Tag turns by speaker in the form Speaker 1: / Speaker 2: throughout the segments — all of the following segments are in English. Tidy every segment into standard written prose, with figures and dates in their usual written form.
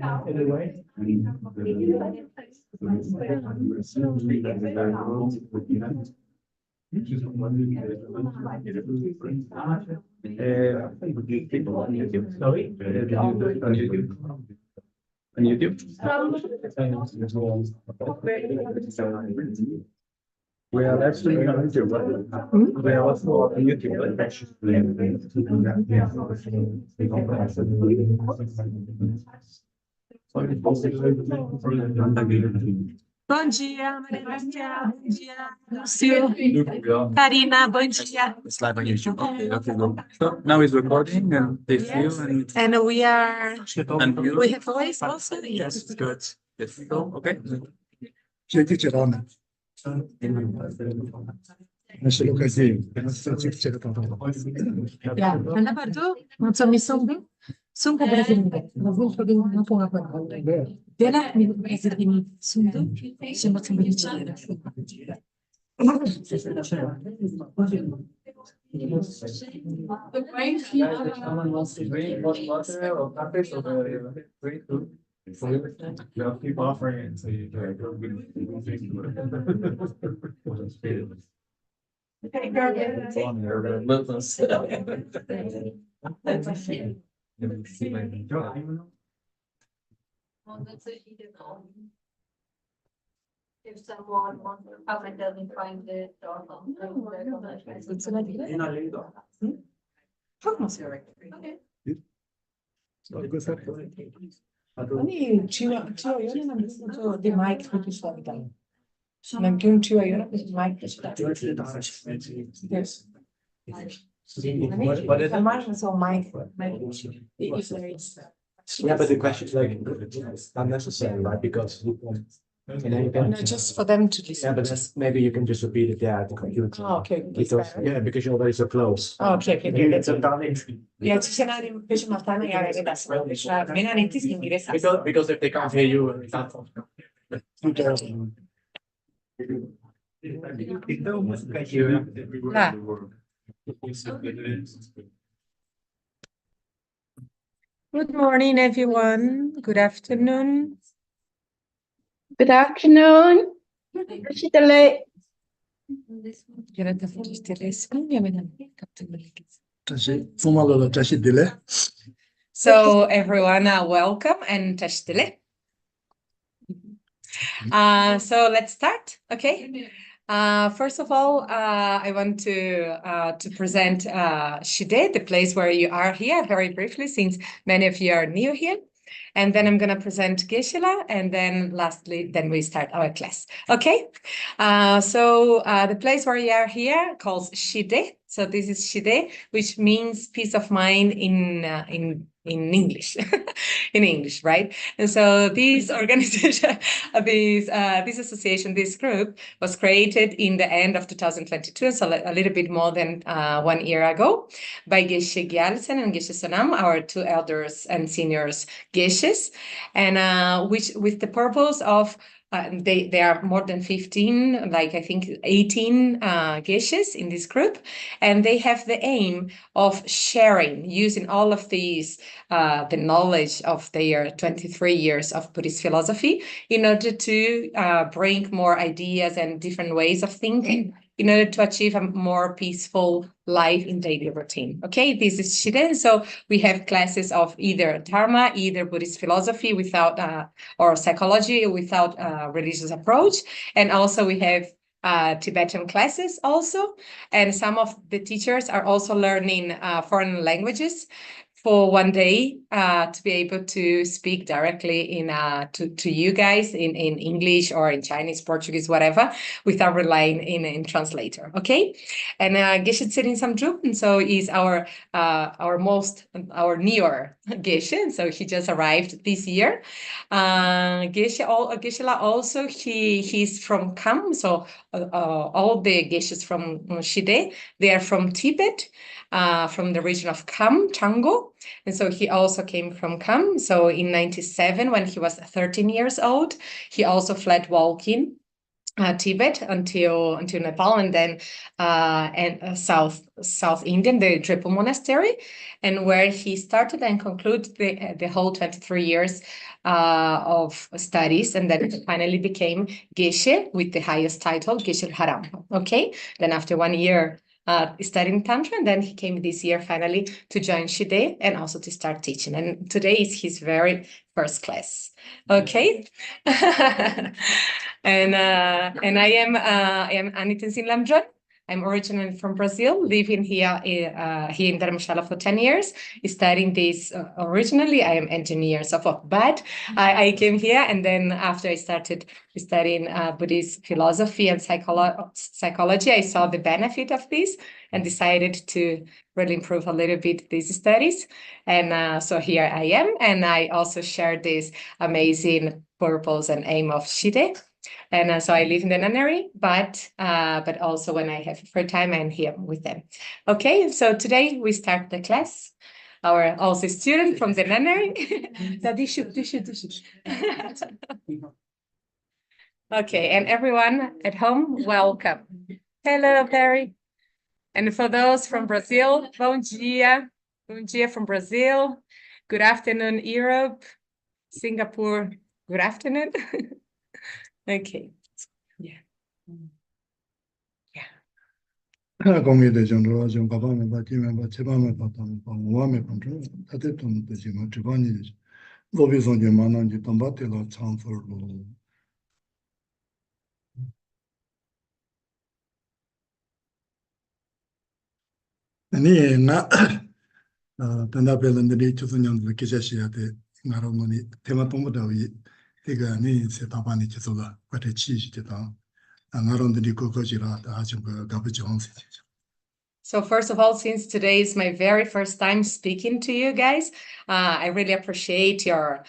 Speaker 1: Anyway. Sorry? On YouTube? We are actually on YouTube. We are also on YouTube.
Speaker 2: Bom dia, Maria Marcial. Bom dia, Lúcio. Karina, bom dia.
Speaker 1: It's live on YouTube. Okay, go. So now it's recording and they feel
Speaker 2: And we are.
Speaker 1: and you.
Speaker 2: We have voice also.
Speaker 1: Yes, it's good. Yes. So, okay.
Speaker 2: Ja, będę bardzo. No co mi są? Są po brazylijsku. Rozumiem, że nie mogą powiedzieć. Wiele minut brazylijski są. Się mocno będzie.
Speaker 1: You have keep offering it, so you
Speaker 3: If someone wants to come and doesn't find it or
Speaker 2: 아니, 지효 연애는 저 네 마이크 붙이시다니까. 난 기운 지효 연애 마이크 붙이다. Yes.
Speaker 1: What is it?
Speaker 2: Mine is on mic.
Speaker 4: Yeah, but the question is like, it's unnecessary, right? Because you can,
Speaker 2: No, just for them to
Speaker 4: yeah,
Speaker 2: listen.
Speaker 4: but that's, maybe you can just repeat it there at the computer.
Speaker 2: Oh, okay.
Speaker 4: Because, yeah, because you're already so close.
Speaker 2: Oh, okay.
Speaker 4: It's a darling.
Speaker 2: Yeah, ci sono invece una tana e avere da solo. Meno netti si ingressa.
Speaker 4: Because if they can't hear you, it's not.
Speaker 2: Good morning, everyone. Good afternoon.
Speaker 5: Good afternoon. Shitale.
Speaker 2: So everyone, welcome and tashtile. So let's start. Okay. First of all, I want to present Shide, the place where you are here, very briefly, since many of you are new here. And then I'm going to present Geshe, and then lastly, then we start our class. Okay. So the place where you are here calls Shide. So this is Shide, which means peace of mind in English, in English, right? And so this organization, this association, this group was created in the end of 2022, so a little bit more than 1 year ago, by Geshe Gyaltsen and Geshe Sonam, our two elders and seniors Geshes, and which with the purpose of they are more than 15, like I think 18 Geshes in this group, and they have the aim of sharing, using all of these, the knowledge of their 23 years of Buddhist philosophy in order to bring more ideas and different ways of thinking in order to achieve a more peaceful life in daily routine. Okay, this is Shiden. So we have classes of either Dharma, either Buddhist philosophy without, or psychology without religious approach. And also we have Tibetan classes also. And some of the teachers are also learning foreign languages for 1 day to be able to speak directly in to you guys in English or in Chinese, Portuguese, whatever, without relying in translator. Okay, and Geshe Tsering Samdrup, and so is our newer Geshe, and so he just arrived this year. Geshe also he's from Kham, so all the Geshes from Shide, they are from Tibet. From the region of Kham, Chango. And so he also came from Kham. So in 97, when he was 13 years old, he also fled walking Tibet until Nepal, and then South Indian, the Dripal Monastery, and where he started and concluded the whole 23 years of studies, and then it finally became Geshe with the highest title, Geshe Haram. Okay, then after 1 year studying Tantra, and then he came this year finally to join Shide and also to start teaching. And today is his very first class. Okay, and I am Tenzin Lamdron. I'm originally from Brazil, living here in Dharamshala for 10 years, studying this. Originally, I am engineer, so forth. But I came here, and then after I started studying Buddhist philosophy and psychology, I saw the benefit of this and decided to really improve a little bit these studies. And so here I am, and I also share this amazing purpose and aim of Shide. And so I live in the nunnery, but also when I have free time, I'm here with them. Okay, so today we start the class. Our also student from the nunnery. Okay, and everyone at home, welcome. Hello, Perry. And for those from Brazil, bom dia. Bom dia from Brazil. Good afternoon, Europe. Singapore, good afternoon. Okay. Yeah. Yeah.
Speaker 1: 공개 대전으로 좀 가방에 받기면 제방에 받던 공감에 컨트롤 다들 되지만 주반이 로비송에 만난지 담바텔로 창설로 아니 나 단답벨은들이 주선년들 계셔야돼 나로만이 테마 동부다위 내가 아니 세타반이 계속아 같이 치시다 나론들이 그거지라 아주 그 가부지 황세.
Speaker 2: So first of all, since today is my very first time speaking to you guys, I really appreciate your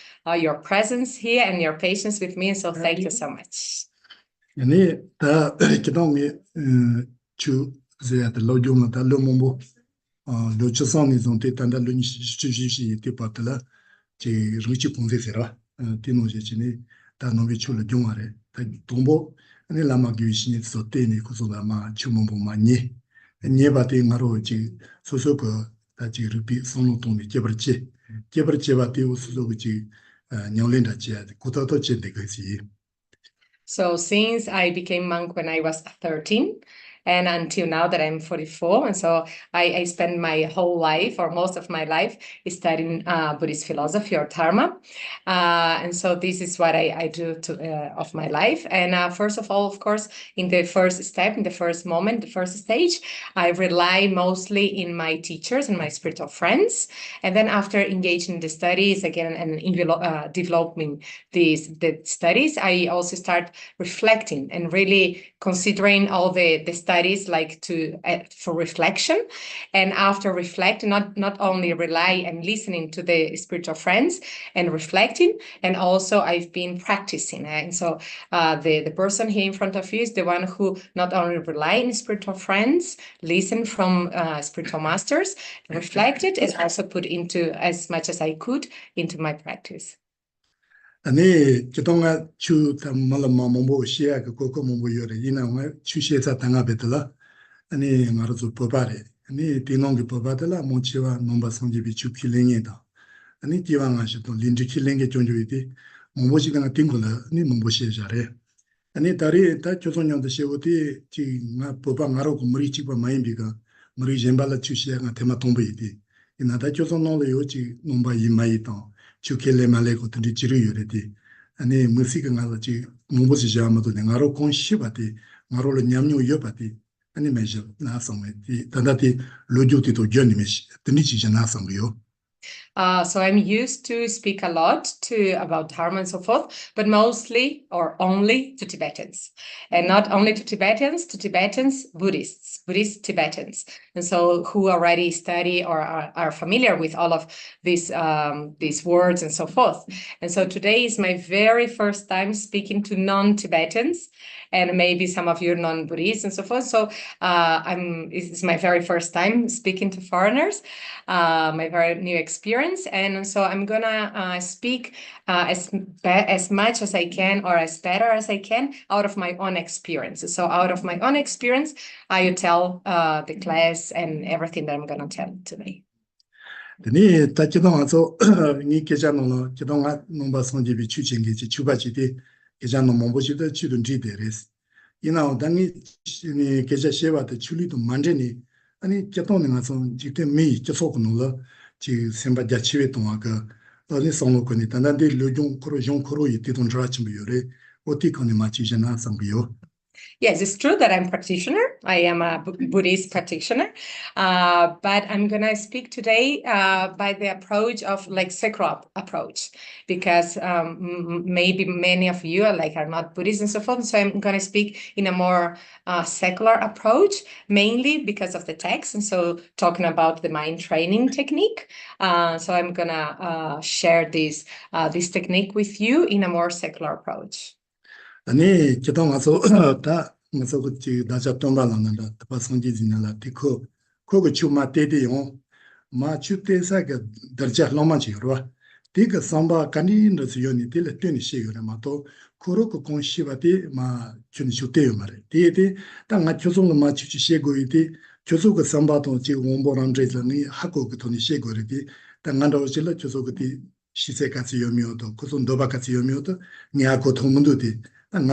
Speaker 2: presence here and your patience with me. So thank you so much.
Speaker 1: 아니 다 기동이 주 제한테 로종은 다 로몽보 로초선이 좀 대단한 론이 주주시 되었더라. 제 루치 공세세라 디노제치니 다 노비 출로 종아래 다 동보 아니 라마기신이 소테니 고소다마 주몽보 많이 니바티 나로지 소소거 다지 루비 손노동이 제버치바티 우스로지 냥렌다지 고도도 제데가지.
Speaker 2: So since I became monk when I was 13, and until now that I'm 44, and so I spend my whole life or most of my life studying Buddhist philosophy or Dharma, and so this is what I do of my life. And first of all, of course, in the first step, in the first moment, the first stage, I rely mostly in my teachers and my spiritual friends, and then after engaging in the studies again and developing the studies, I also start reflecting and really considering all the studies like for reflection. And after reflecting, not only rely and listening to the spiritual friends and reflecting, and also I've been practicing. And so the person here in front of you is the one who not only rely on spiritual friends, listen from spiritual masters, reflected, and also put into as much as I could into my practice.
Speaker 1: 아니 그동안 주 담말마 몸보 시야 그 고고 몸보 요래 이나와 추시에서 당하베들라 아니 말아서 법바래 아니 디농기 법바들라 모치와 nomba 성집이 주킬랭이다 아니 디왕하시도 린지킬랭게 존조이디 몸보 시간에 띵거라 아니 몸보 시야래 아니 다리 다 조선년도 시오디 지나 법바 마로 머리 찍고 마인비가 머리 젠발라 추시야가 테마 동베이디 이나다 조선노로 요지 nomba 이마이다 주켈레 말레고 들이 지르요레디 아니 무시가 나라지 무엇이 자마도 내가로 kon시바디 나로를 냠뇨 여바디 아니 메저 나성메디 단다디 로조티도 전니메시 드니지 나성요.
Speaker 2: So I'm used to speak a lot about Dharma and so forth, but mostly or only to Tibetans, and not only to Tibetans, Buddhists, Buddhist Tibetans, and so who already study or are familiar with all of these words and so forth. And so today is my very first time speaking to non-Tibetans, and maybe some of you are non-Buddhists and so forth. So it's my very first time speaking to foreigners, my very new experience. And so I'm gonna speak as much as I can or as better as I can out of my own experience. So out of my own experience, I will tell the class and everything that I'm gonna tell today.
Speaker 1: Tani ta chidong azo ngi keja nolo chidong a nomba sonji bi chu chingi chi chuba chi di keja no mombo chi da chidun chi de res. Ina o dangi ni keja sheba de chuli du manje ni ani chidong ni nga son jikte mi chiso ku nolo chi semba ja chiwe tonga ka ni songlo ko ni tanda di lo yung koro yi ti don chara chimbo yore o ti ko ni ma chi jana sambo yo.
Speaker 2: Yes, it's true that I'm a practitioner. I am a Buddhist practitioner, but I'm going to speak today by the approach of like secular approach, because maybe many of you are not Buddhist and so forth. So I'm going to speak in a more secular approach, mainly because of the text. And so talking about the mind training technique. So I'm going to share this technique with you in a more secular approach.
Speaker 1: 아니 기동 와서 다 무슨 그 다자 동발한다 바성지 지나라 티코 코고 추마 때데요 마 추테사가 더자 로마지로 티가 삼바 간인도 요니 딜 뛰니 시요라 마도 코로코 공시바티 마 춘 슈테요 말에 티티 땅아 조송을 마 추치 시고이티 조소가 삼바도 지 원보람 제자니 하고 그 돈이 시고리티 땅안도 질러 조소그티 시세까지 요미오도 고선 도바까지 요미오도 니하고 통문도디
Speaker 2: Just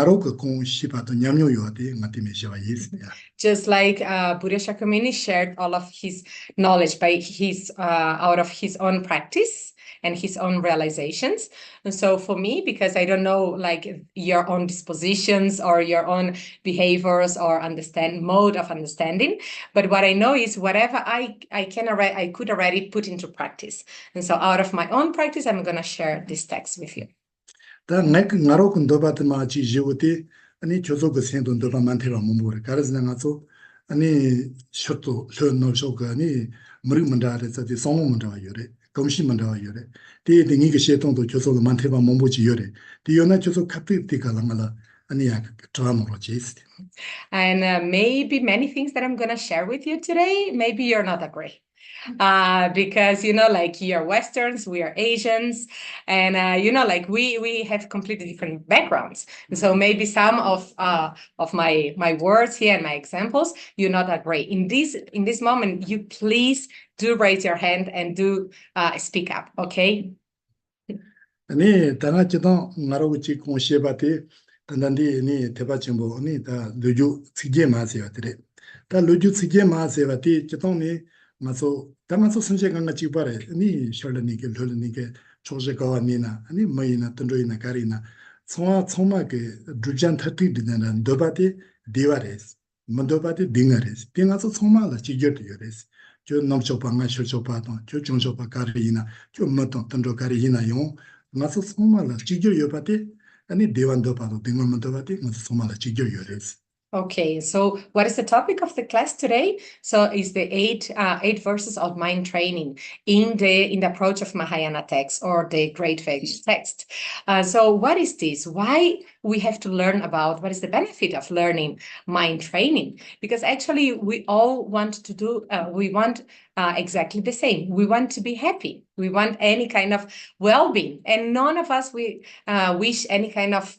Speaker 2: like Buddha Shakyamuni shared all of his knowledge by his out of his own practice and his own realizations. And so for me, because I don't know like your own dispositions or your own behaviors or mode of understanding, but what I know is whatever I could already put into practice. And so out of my own practice, I'm going to share this text with you.
Speaker 1: 다 나로 군도바트 마치 지오티 아니 조조그 생돈 도바 만테바 몸보를 가르즈나가서 아니 쇼토 쇼노쇼가 아니 머리문다에서 성문문다 요래 검시문다 요래 디딩이 그 시동도 조조그 만테바 몸보지 요래 디요나 조조 카피티가랑ala 아니야 드라마로 제스
Speaker 2: and maybe many things that I'm going to share with you today, maybe you're not agree. Because like you're Westerns, we are Asians, and like we have completely different backgrounds, and so maybe some of my words here and my examples you not agree. In this moment, you please do raise your hand and do speak up, okay?
Speaker 1: 아니 다나치도 나로치 공시바티 단단디 니 대바침보 니 다 루주 지게 마세요들이 다 루주 지게 마세바티 지동니 마소 다마소 선제강가 지바래 니 셜르니게 르르니게 조제가 아니나 아니 뭐이나 던조이나 가리나 총마게 두잔 타티드는 도바티 디와레스 먼도바티 딩아레스 딩아서 총마라 지겨드여레스 저 넘초방아 쇼초파도 저 중초파 가리나 저 뭐도 던조 가리나 용 마소 총마라 지겨여바티 아니 대완도바도 딩먼도바티 마소 총마라 지겨여레스.
Speaker 2: Okay, so what is the topic of the class today? So it's the eight verses of mind training in the approach of Mahayana text or the Great Vedic text. So what is this? Why we have to learn about what is the benefit of learning mind training? Because actually we all want to do, we want exactly the same. We want to be happy. We want any kind of well-being, and none of us wish any kind of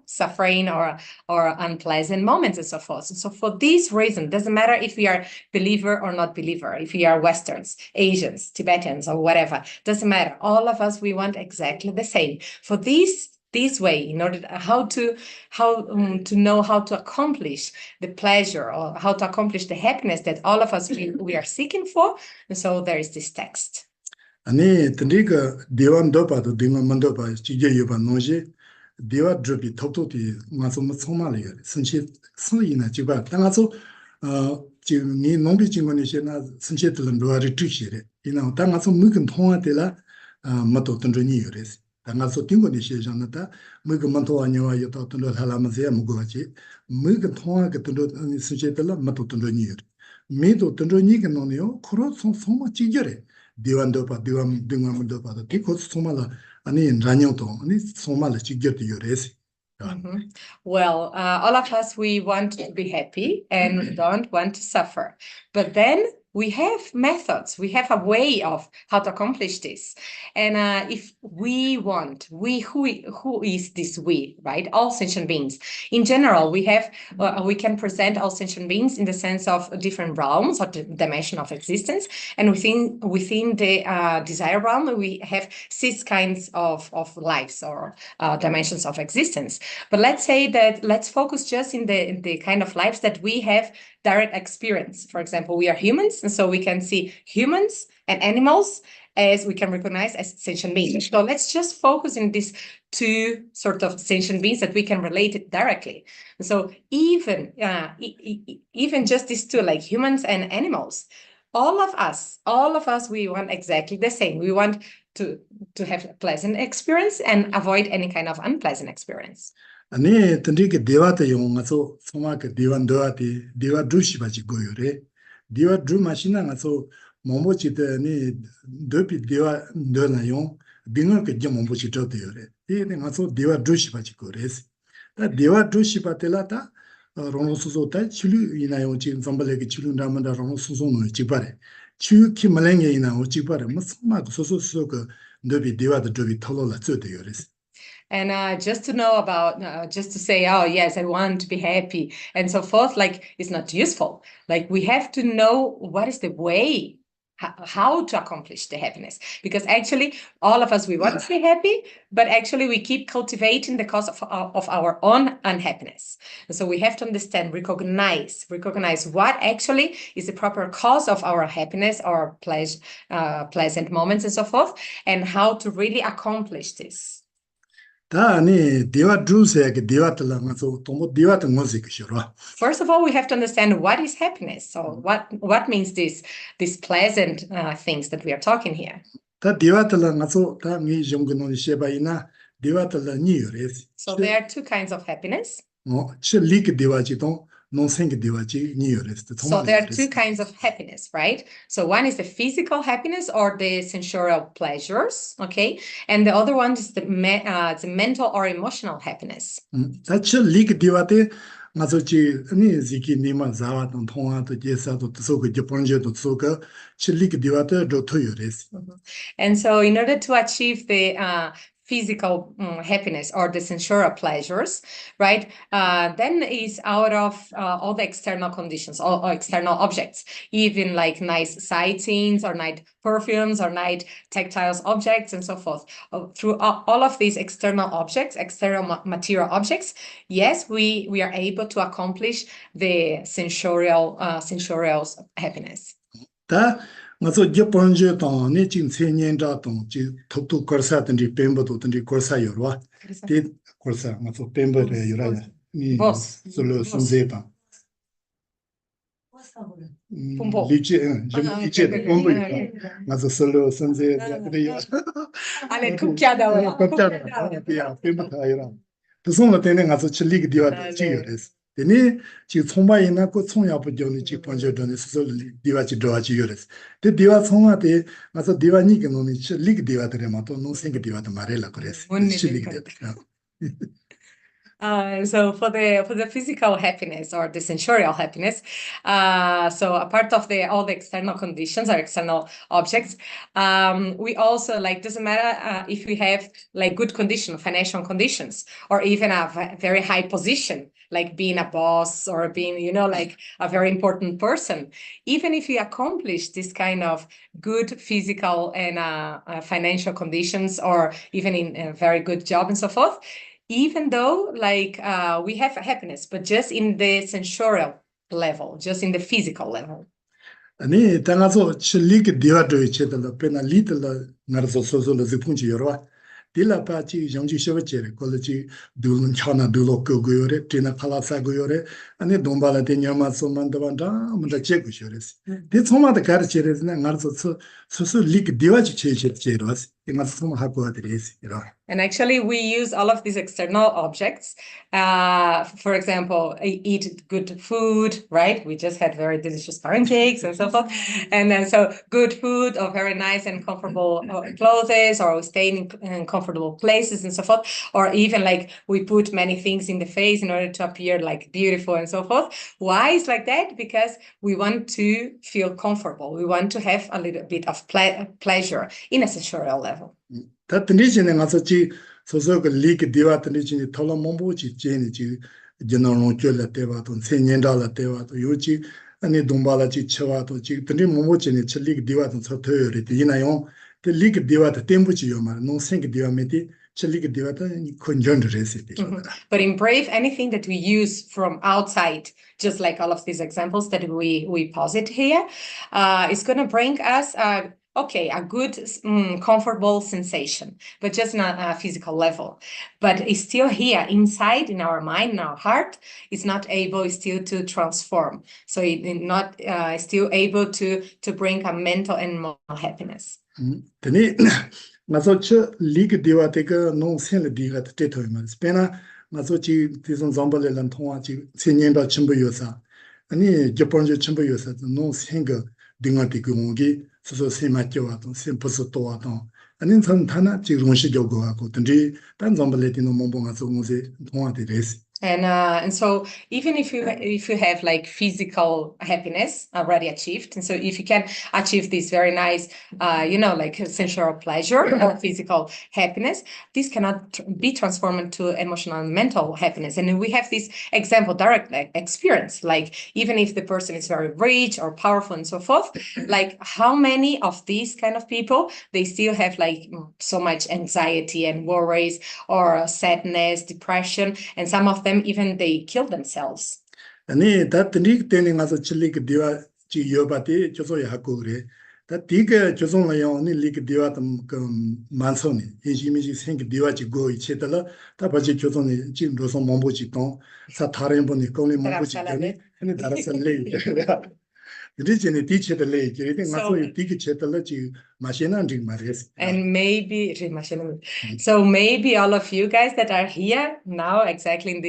Speaker 2: suffering or unpleasant moments and so forth. So for this reason, doesn't matter if we are believer or not believer, if we are Westerns, Asians, Tibetans, or whatever, doesn't matter. All of us, we want exactly the same. For this way, in order to know how to accomplish the pleasure or how to accomplish the happiness that all of us we are seeking for. And so there is this text.
Speaker 1: 아니 드리가 디완도바도 딩먼도바 지제유바 노지 디와 드비 톡톡디 마소 무송말이 선치 선이나 지바 당아서 지금 니 농비 증권이시나 선치들은 로아리 트시레 이나 당아서 무근 통화되라 마도 던전이 요레스 당아서 딩고니 시장나다 무근 만토와녀와 여도 던도 할라마세 무고지 무근 통화가 던도 선치들라 마도 던전이 요레 미도 던전이 근노니요 코로 송송마 지겨레 디완도바 디완도바도 디코 소말라 아니 라뇨도 아니 소말라 지겨도 요레스.
Speaker 2: Well, all of us, we want to be happy and don't want to suffer. But then we have methods, we have a way of how to accomplish this. And if we want, who is this we, right? All sentient beings. In general, we can present all sentient beings in the sense of different realms or the dimension of existence. And within the desire realm, we have 6 kinds of lives or dimensions of existence. But let's focus just in the kind of lives that we have direct experience. For example, we are humans, and so we can see humans and animals as we can recognize as sentient beings. So let's just focus in these 2 sort of sentient beings that we can relate it directly. So even just these 2, like humans and animals, all of us, we want exactly the same. We want to have a pleasant experience and avoid any kind of unpleasant experience.
Speaker 1: 아니 던디게 대화도 용어서 소마게 대화도아디 대화 두시바지 고요래 대화 두마시나 가서 몸보지더니 더비 대화 너나용 빙어게 좀 몸보지 저도요래 이네 가서 대화 두시바지 고래스 대화 두시바텔라다 로노수소타 칠루 이나요 지금 선발에게 칠룬다만다 로노수소노 지바래 추키 말랭게 이나오 지바래 무슨마도 소소소 그 더비 대화도 더비 털어라 저도요래스.
Speaker 2: And just to know about, just to say, oh, yes, I want to be happy and so forth, like, it's not useful. Like, we have to know what is the way, how to accomplish the happiness. Because actually, all of us, we want to be happy, but actually we keep cultivating the cause of our own unhappiness. And so we have to understand, recognize what actually is the proper cause of our happiness or pleasant moments and so forth, and how to really accomplish this.
Speaker 1: 다니 대화 주세게 대화들랑 가서 또 대화도 뭐지 그셔라.
Speaker 2: First of all, we have to understand what is happiness. So what means these pleasant things that we are talking here.
Speaker 1: 다 대화들랑 가서 다미 정근의 셰바이나 대화들랑 니요레스.
Speaker 2: So there are 2 kinds of happiness.
Speaker 1: 칠리게 대화지도 논생게 대화지 니요레스.
Speaker 2: So there are 2 kinds of happiness, right? So one is the physical happiness or the sensorial pleasures, okay? And the other one is the mental or emotional happiness.
Speaker 1: 다 칠리게 대화데 가서지 아니 지기 니마 자와도 통화도 제사도 소그 저번제도 소그 칠리게 대화데 로토요레스.
Speaker 2: And so in order to achieve the physical happiness or the sensorial pleasures, right? Then is out of all the external conditions, or external objects, even like nice sightseeing or nice perfumes or nice tactile objects and so forth. Through all of these external objects, external material objects, yes, we are able to accomplish the sensorial happiness.
Speaker 1: ngaso Japanje tong ne jing chen da tong ji tok korsa den di pembo do den di korsa yorwa de korsa ngaso pembo de yora ni solo sunzeba lichi lichi de pembo ngaso solo sunze de yo
Speaker 2: Ale kukyada wa
Speaker 1: ya pembo ta yora to song de ne ngaso chili diwa de ji yores de 지 총바이나 그 총야부전이 지 번저전에 스스로 디와지 도와지 요레스 데 디와 총아데 가서 디와니게 노니 리그 디와들에마도 노생게 디와도 말해라 그랬어
Speaker 2: So for the physical happiness or the sensorial happiness, so a part of all the external conditions or external objects, we also like doesn't matter if we have like good financial conditions, or even a very high position, like being a boss or being like a very important person. Even if you accomplish this kind of good physical and financial conditions, or even in a very good job and so forth. Even though like we have happiness, but just in the sensorial level, just in the physical level.
Speaker 1: 아니 당아서 칠리게 디와도 있체들 페나 리틀 나르서 소소로 지pun지 여러와 딜라파치 정지 쇼베체 콜지 둘은 차나 둘로 거고요레 티나 칼라사고요레 아니 돈발라 데냐마서 만다반다 문다 제고쇼레스 데 소마다 가르체레스나 나르서 소소 리게 디와지 체체체로스 이마서 소마 하고 하드레스 이러.
Speaker 2: And actually, we use all of these external objects. For example, eat good food, right? We just had very delicious pancakes and so forth. And then so good food or very nice and comfortable clothes, or staying in comfortable uncomfortable places and so forth, or even like we put many things in the face in order to appear like beautiful and so forth. Why is like that? Because we want to feel comfortable. We want to have a little bit of pleasure in a sensorial level.
Speaker 1: 다 드니지는 가서 지 소소 그 리그 디와 드니지 털어 몸보지 제니 지 저너로 줄라 때와도 세년달라 때와도 요지 아니 동발아지 쳐와도 지 드니 몸보지니 칠리그 디와도 서터리 디나요 그 리그 디와도 템부지요 말 농생 디와메디 칠리그 디와도 컨전드레시티.
Speaker 2: But in Brave, anything that we use from outside, just like all of these examples that we posit here, is going to bring us a good, comfortable sensation, but just not a physical level. But it's still here inside in our mind, in our heart, it's not able still to transform. So it's not still able to bring a mental and emotional happiness.
Speaker 1: 드니 맞아 저 리그 디와 때가 농생 디가 때토이만 스페나 맞아 지 디선 잠발레란 통화지 세년도 첨부요사 아니 저번주 첨부요사 농생가 딩한테 공기 소소 세마교와도 셈포스토와도 아니 선타나 지롱시 교고하고 든지 단 잠발레디노 몽봉아서 공세 통화데 레스.
Speaker 2: And so even if you have like physical happiness already achieved, and so if you can achieve this very nice, like sensual pleasure or physical happiness, this cannot be transformed to emotional and mental happiness. And we have this example, direct experience, like even if the person is very rich or powerful and so forth, like how many of these kind of people, they still have like so much anxiety and worries or sadness, depression, and some of them even they kill themselves.
Speaker 1: 아니 다 드니 때는 가서 칠리그 디와 지 여바티 조소야 하고 그래. 다 디가 조송라요 아니 리그 디와 그 만선이 인심이 생기 디와 지고 이체들라 다 바지 조송이 지금 로송 몸보지 동 사타른 분이 거기 몸보지 되니 아니 다라서 레이 리진이 디체들 레이 이게 가서 디기 체들라 지 마시난 지 말이스.
Speaker 2: And maybe so maybe all of you guys that are here now exactly in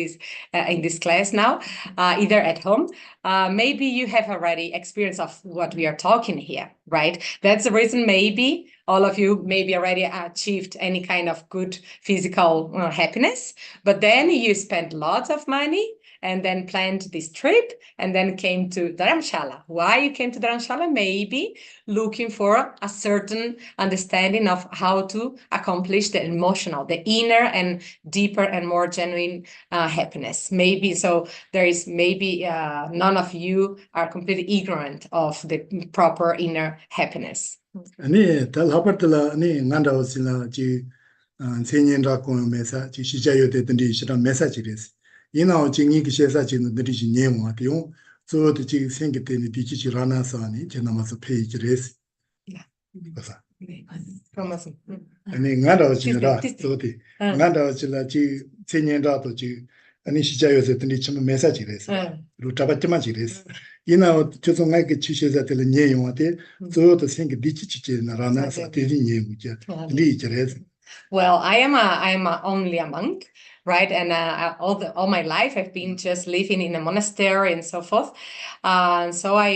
Speaker 2: this class now, either at home, maybe you have already experience of what we are talking here, right? That's the reason maybe all of you maybe already achieved any kind of good physical happiness, but then you spent lots of money and then planned this trip and then came to Dharamshala. Why you came to Dharamshala? Maybe looking for a certain understanding of how to accomplish the emotional, the inner and deeper and more genuine happiness. Maybe so there is maybe none of you are completely ignorant of the proper inner happiness.
Speaker 1: 아니 달 하버들라 아니 난다오실라 지 세년다 공메사 지 시자요 되던디 시라 메시지레스. 이나오 징이 기세사 지는들이 진행하대요. 저도 지금 생겼더니 디지라나서니 제나마서 페이지레스. 그래서 아니 나다오지라 저도 나다오지라 지 세년다도 지 아니 시자요서 되던디 좀 메시지레스. 루타바티마지레스. 이나오 조송하게 취시자들 내용한테 저도 생기 디지치지나라나서 되는 내용이죠. 리지레스.
Speaker 2: Well, I am only a monk, right? And all my life I've been just living in a monastery and so forth. So I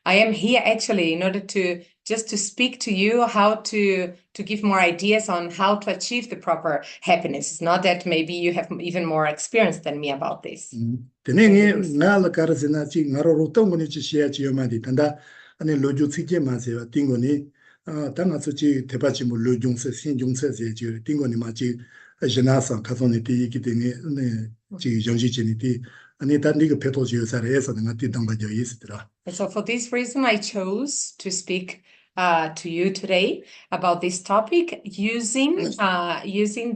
Speaker 2: am here actually in order to just to speak to you how to give more ideas on how to achieve the proper happiness. It's not that maybe you have even more experience than me about this.
Speaker 1: 되는 나를 가르치나 지 나로 동문이 지시야지 요마디 단다 아니 로주 쓰게 마세요. 띵거니 당아서지 대바지 뭐 로중세 신중세제 지 띵거니 마지 제나사 가서니 디기 되니 지 정지진이 아니 단디가 페토지 요사에서 내가 띠당 바져 있더라.
Speaker 2: So for this reason I chose to speak to you today about this topic using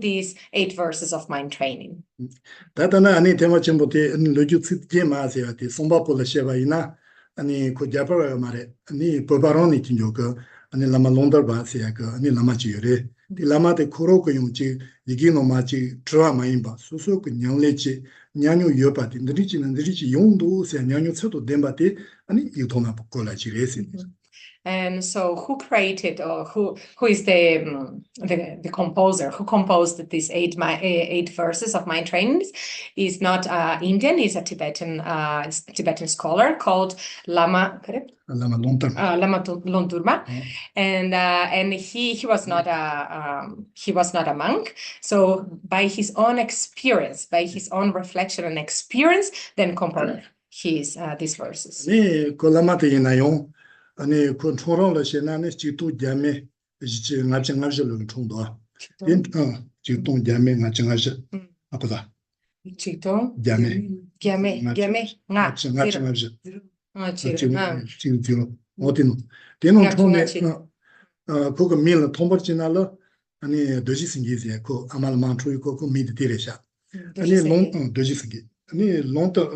Speaker 2: these 8 verses of mind training.
Speaker 1: 다다나 아니 대마침부터 로주 쓰게 마세요. 송바폴라 셰바이나 아니 고자바가 말에 아니 보바론이 진조가 아니 라마 론더바세야가 아니 라마지요레 디 라마데 코로고 용지 이기노마지 드라마인바 소소고 냥레지 냥요 요바디 느리지 용도 세 냥요 쳐도 덴바디 아니 이토나 복골라지레스.
Speaker 2: And so who created, or who is the composer who composed these eight verses of mind trainings is not Indian, is a Tibetan scholar called Lama Londurma. And he was not a monk. So by his own experience, by his own reflection and experience, then composed these verses.
Speaker 1: 네, 콜라마테 이나용 아니 컨트롤을 시나네 지도 자메 이제 나정하실로 총도. 지도 자메 나정하실. 아고다.
Speaker 2: 지도
Speaker 1: 자메.
Speaker 2: 나
Speaker 1: 나정하실.
Speaker 2: 지도.
Speaker 1: 어디노. 되는 통에 그거 밀 통벌지나로 아니 도지승기지 그 아말만투이 그 미디테레샤. 아니 롱 도지승기. 아니 롱터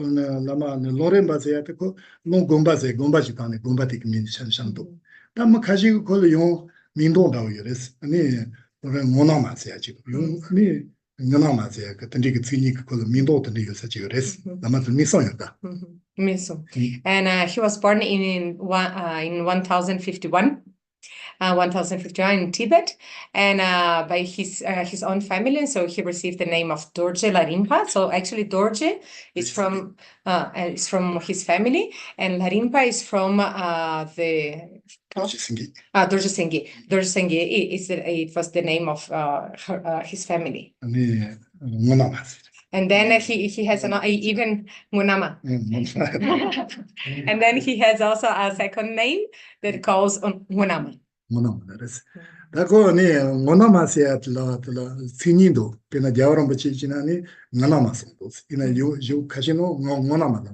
Speaker 1: 라마 로렌바세야 그 롱곰바세 곰바지 간에 곰바틱 민찬상도 담마 가지고 걸용 민도다고 이랬어. 아니 그래 모나마세야 지금 용 아니 모나마세야 그 던지기 트니크 그 민도 던지기 사지 그랬어. 남아도 미소였다.
Speaker 2: Miso. And he was born in 1051. 1051 in Tibet, and by his own family. So he received the name of Dorje Larimpa. So actually, Dorje is from his family, and Larimpa is from the
Speaker 1: 도지승기.
Speaker 2: Dorje Sengi. Dorje Sengi it was the name of his family.
Speaker 1: 아니 모나마세.
Speaker 2: And then he has even Munama. And then he has also a second name that calls Munama.
Speaker 1: 모나마레스. 다고니 모나마세야 스니도 페나 자오람바치지나니 나나마스도. 이나 요 카시노 모나마다.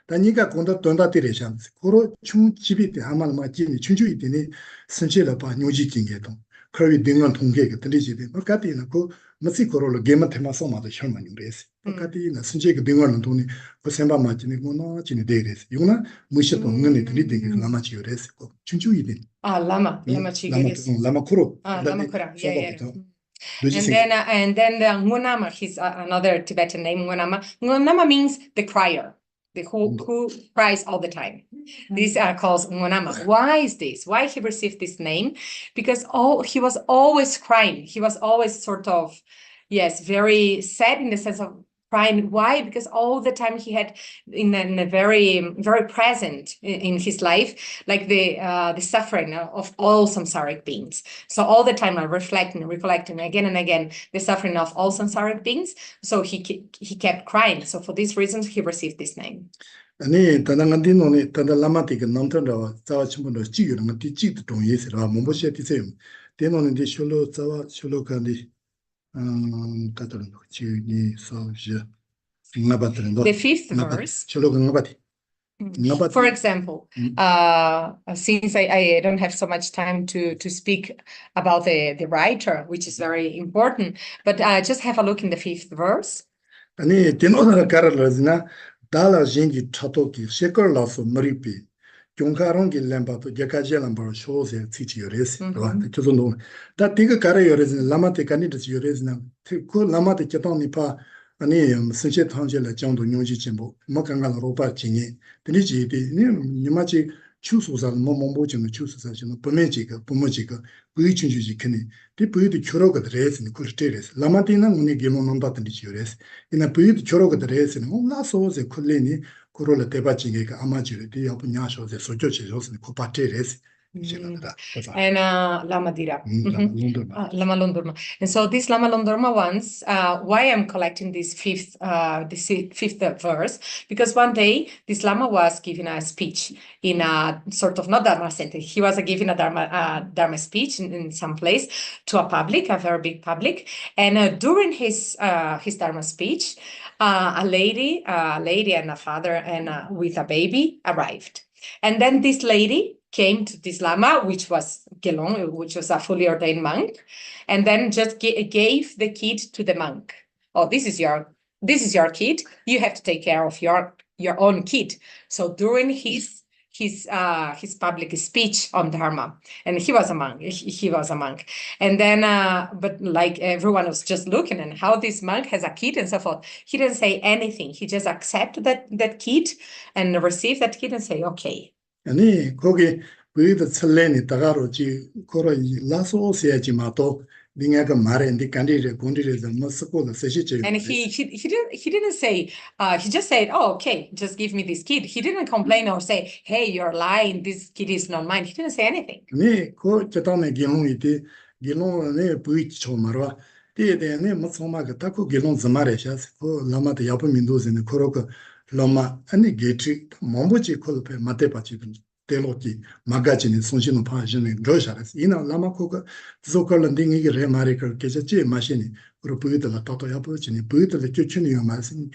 Speaker 1: 다니가 건다 돈다티레샹. 고로 충집이 아말마지니 춘주이디니 선체라 바 뇨지징게도. 거기 등은 통계가 들리지데. 어까티나 그 마시코로로 게임 테마소마도 혈만이레스. 어까티나 선체가 등은 돈이 그 셈바마지니 고나 지니 데레스. 이거나 무시도 없는 들리데 라마치요레스. 춘주이디.
Speaker 2: Lama Chigeres.
Speaker 1: Lama Kuro.
Speaker 2: Lama Kura. Yeah. And then the Ngunama, he's another Tibetan name, Ngunama. Ngunama means the crier, the who cries all the time. This calls Ngunama. Why is this? Why he received this name? Because he was always crying. He was always sort of, very sad in the sense of crying. Why? Because all the time he had in a very, very present in his life, like the suffering of all samsaric beings. So all the time I'm recollecting again and again the suffering of all samsaric beings. So he kept crying. So for these reasons he received this name.
Speaker 1: 아니 다당한디노니 다달라마티가 남턴다와 자와 친구도 지기는 뒤지도 동의스라 몸보시에 뒤세요. 대노는데 슐로칸디
Speaker 2: The fifth verse. For example, since I don't have so much time to speak about the writer, which is very important, but just have a look in the fifth verse.
Speaker 1: 아니 대노나 가라르즈나 달라 징기 차토기 세컬라서 머리피 경카롱기 램바도 제카젤람버 쇼세 치치요레스 저도 다 디가 가라요레즈 라마테 카니드스 요레즈나 그 라마테 챵토니파 아니 선체 탕젤라 정도 뇽지 진보 뭐강가로 로바 진이 드리지디 니마치 추수사 뭐몽보진 추수사진 범메지가 범모지가 부이춘주지 크니 디 부이도 초로가 드레스니 쿨테레스 라마티나 우니 게모논다든지 요레스 이나 부이도 초로가 드레스니 나소세 쿨레니 코로라 대바징이가 아마지르 디 야분야쇼세 소조치조스니 코파테레스
Speaker 2: and Lama Dira. Lama Londurma. And so this Lama Londurma ones, why I'm collecting this fifth verse, because one day this Lama was giving a speech in a sort of, not Dharma center, he was giving a Dharma speech in some place to a public, a very big public, and during his Dharma speech, a lady and a father and with a baby arrived. And then this lady came to this Lama, which was Gelong, which was a fully ordained monk, and then just gave the kid to the monk. Oh, this is your kid. You have to take care of your own kid. So during his public speech on Dharma, and he was a monk. He was a monk, and then but like everyone was just looking and how this monk has a kid and so forth. He didn't say anything. He just accepted that kid and received that kid and say, okay.
Speaker 1: 아니 거기 Buida Saleni Tagaroji, Kora Lasso Seajimato, Dinga Mare and the candidate, Gondiri, the Moscow, the Seshi.
Speaker 2: And he didn't say, he just said, oh, okay, just give me this kid. He didn't complain or say, hey, you're lying, this kid is not mine. He didn't say anything.
Speaker 1: Ne, Ko Chatame Gilon iti, Gilon ne Buich Chomarwa, the ne Motsoma, Taco Gilon Zamareshas, Ko Lama the Yapamindus in the Koroka, Loma, and the Gatri, Mombochi Kolpe, Matepachi, Teloki, Magachin, Sonshino Passion, and Rosharas, Lama Coca, Zokal and Dingy Remarika, Kesachi, Machine, Rupuita la Tato Yapochin, Puita the Kitchen, Nibachun,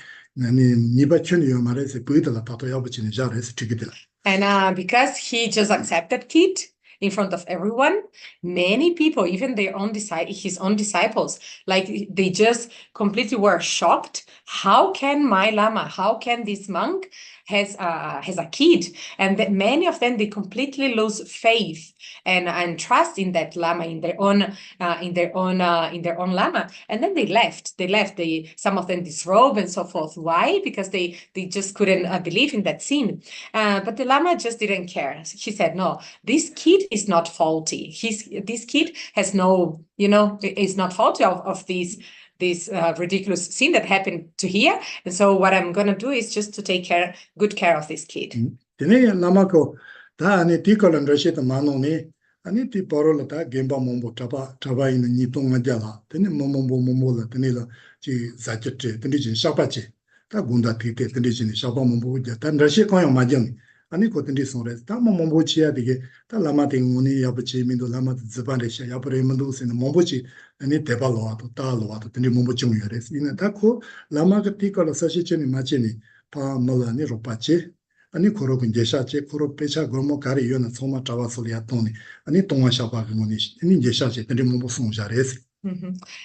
Speaker 1: Mares, Puita la Tato Yapochin, Jares, Chiquitilla.
Speaker 2: And because he just accepted kid in front of everyone, many people, even his own disciples, like they just completely were shocked. How can my Lama, how can this monk has a kid? And that many of them, they completely lose faith and trust in that Lama, in their own Lama. And then they left. Some of them disrobe and so forth. Why? Because they just couldn't believe in that scene. But the Lama just didn't care. He said, no, this kid is not faulty. This kid has no, is not faulty of this ridiculous scene that happened to here. And so what I'm going to do is just to take good care of this kid.
Speaker 1: Lamako, Tani Tikol and Rashid Manoni, Aniti Porolata, Gemba Mombo Taba in the Nipong Majala, Teni Mombo Momola, Tenila, Zachete, Tenijin Shapache, Tagunda Tite, Tenijin Shabambo, Tan Rashid Koyo Majang. Aniko Tendisores, Tama Mombochia, the Lamating Muni Yabachi, Mindo Lama Zabanisha, Yaparemandos in the Mombochi, and it Tebalo, Talo, the Mombochungares. In a Taco, Lamagatica, Sashin, Imagini, Pa Molani Ropache, Anikoro in Jeshache, Koro Pecha, Gomo Carion, Soma Travasoliatoni, Anitonga Shapak Munish, and in Jeshache, and the Mombosun Jares.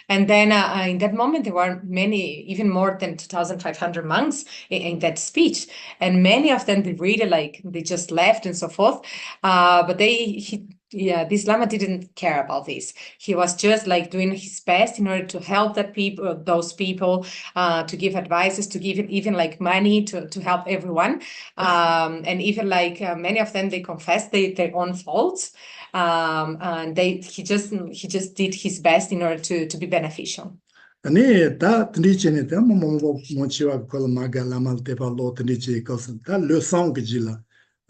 Speaker 2: And then in that moment, there were many, even more than 2,500 monks in that speech. And many of them, they just left and so forth. But this Lama didn't care about this. He was just like doing his best in order to help those people, to give advices, to give even like money to help everyone. And even like many of them, they confessed their own faults. And he just did his best in order to be beneficial.
Speaker 1: Ani ta tnichene ta mombo mochiwa kol maga lamal te pa lo tnichi kos ta le song gila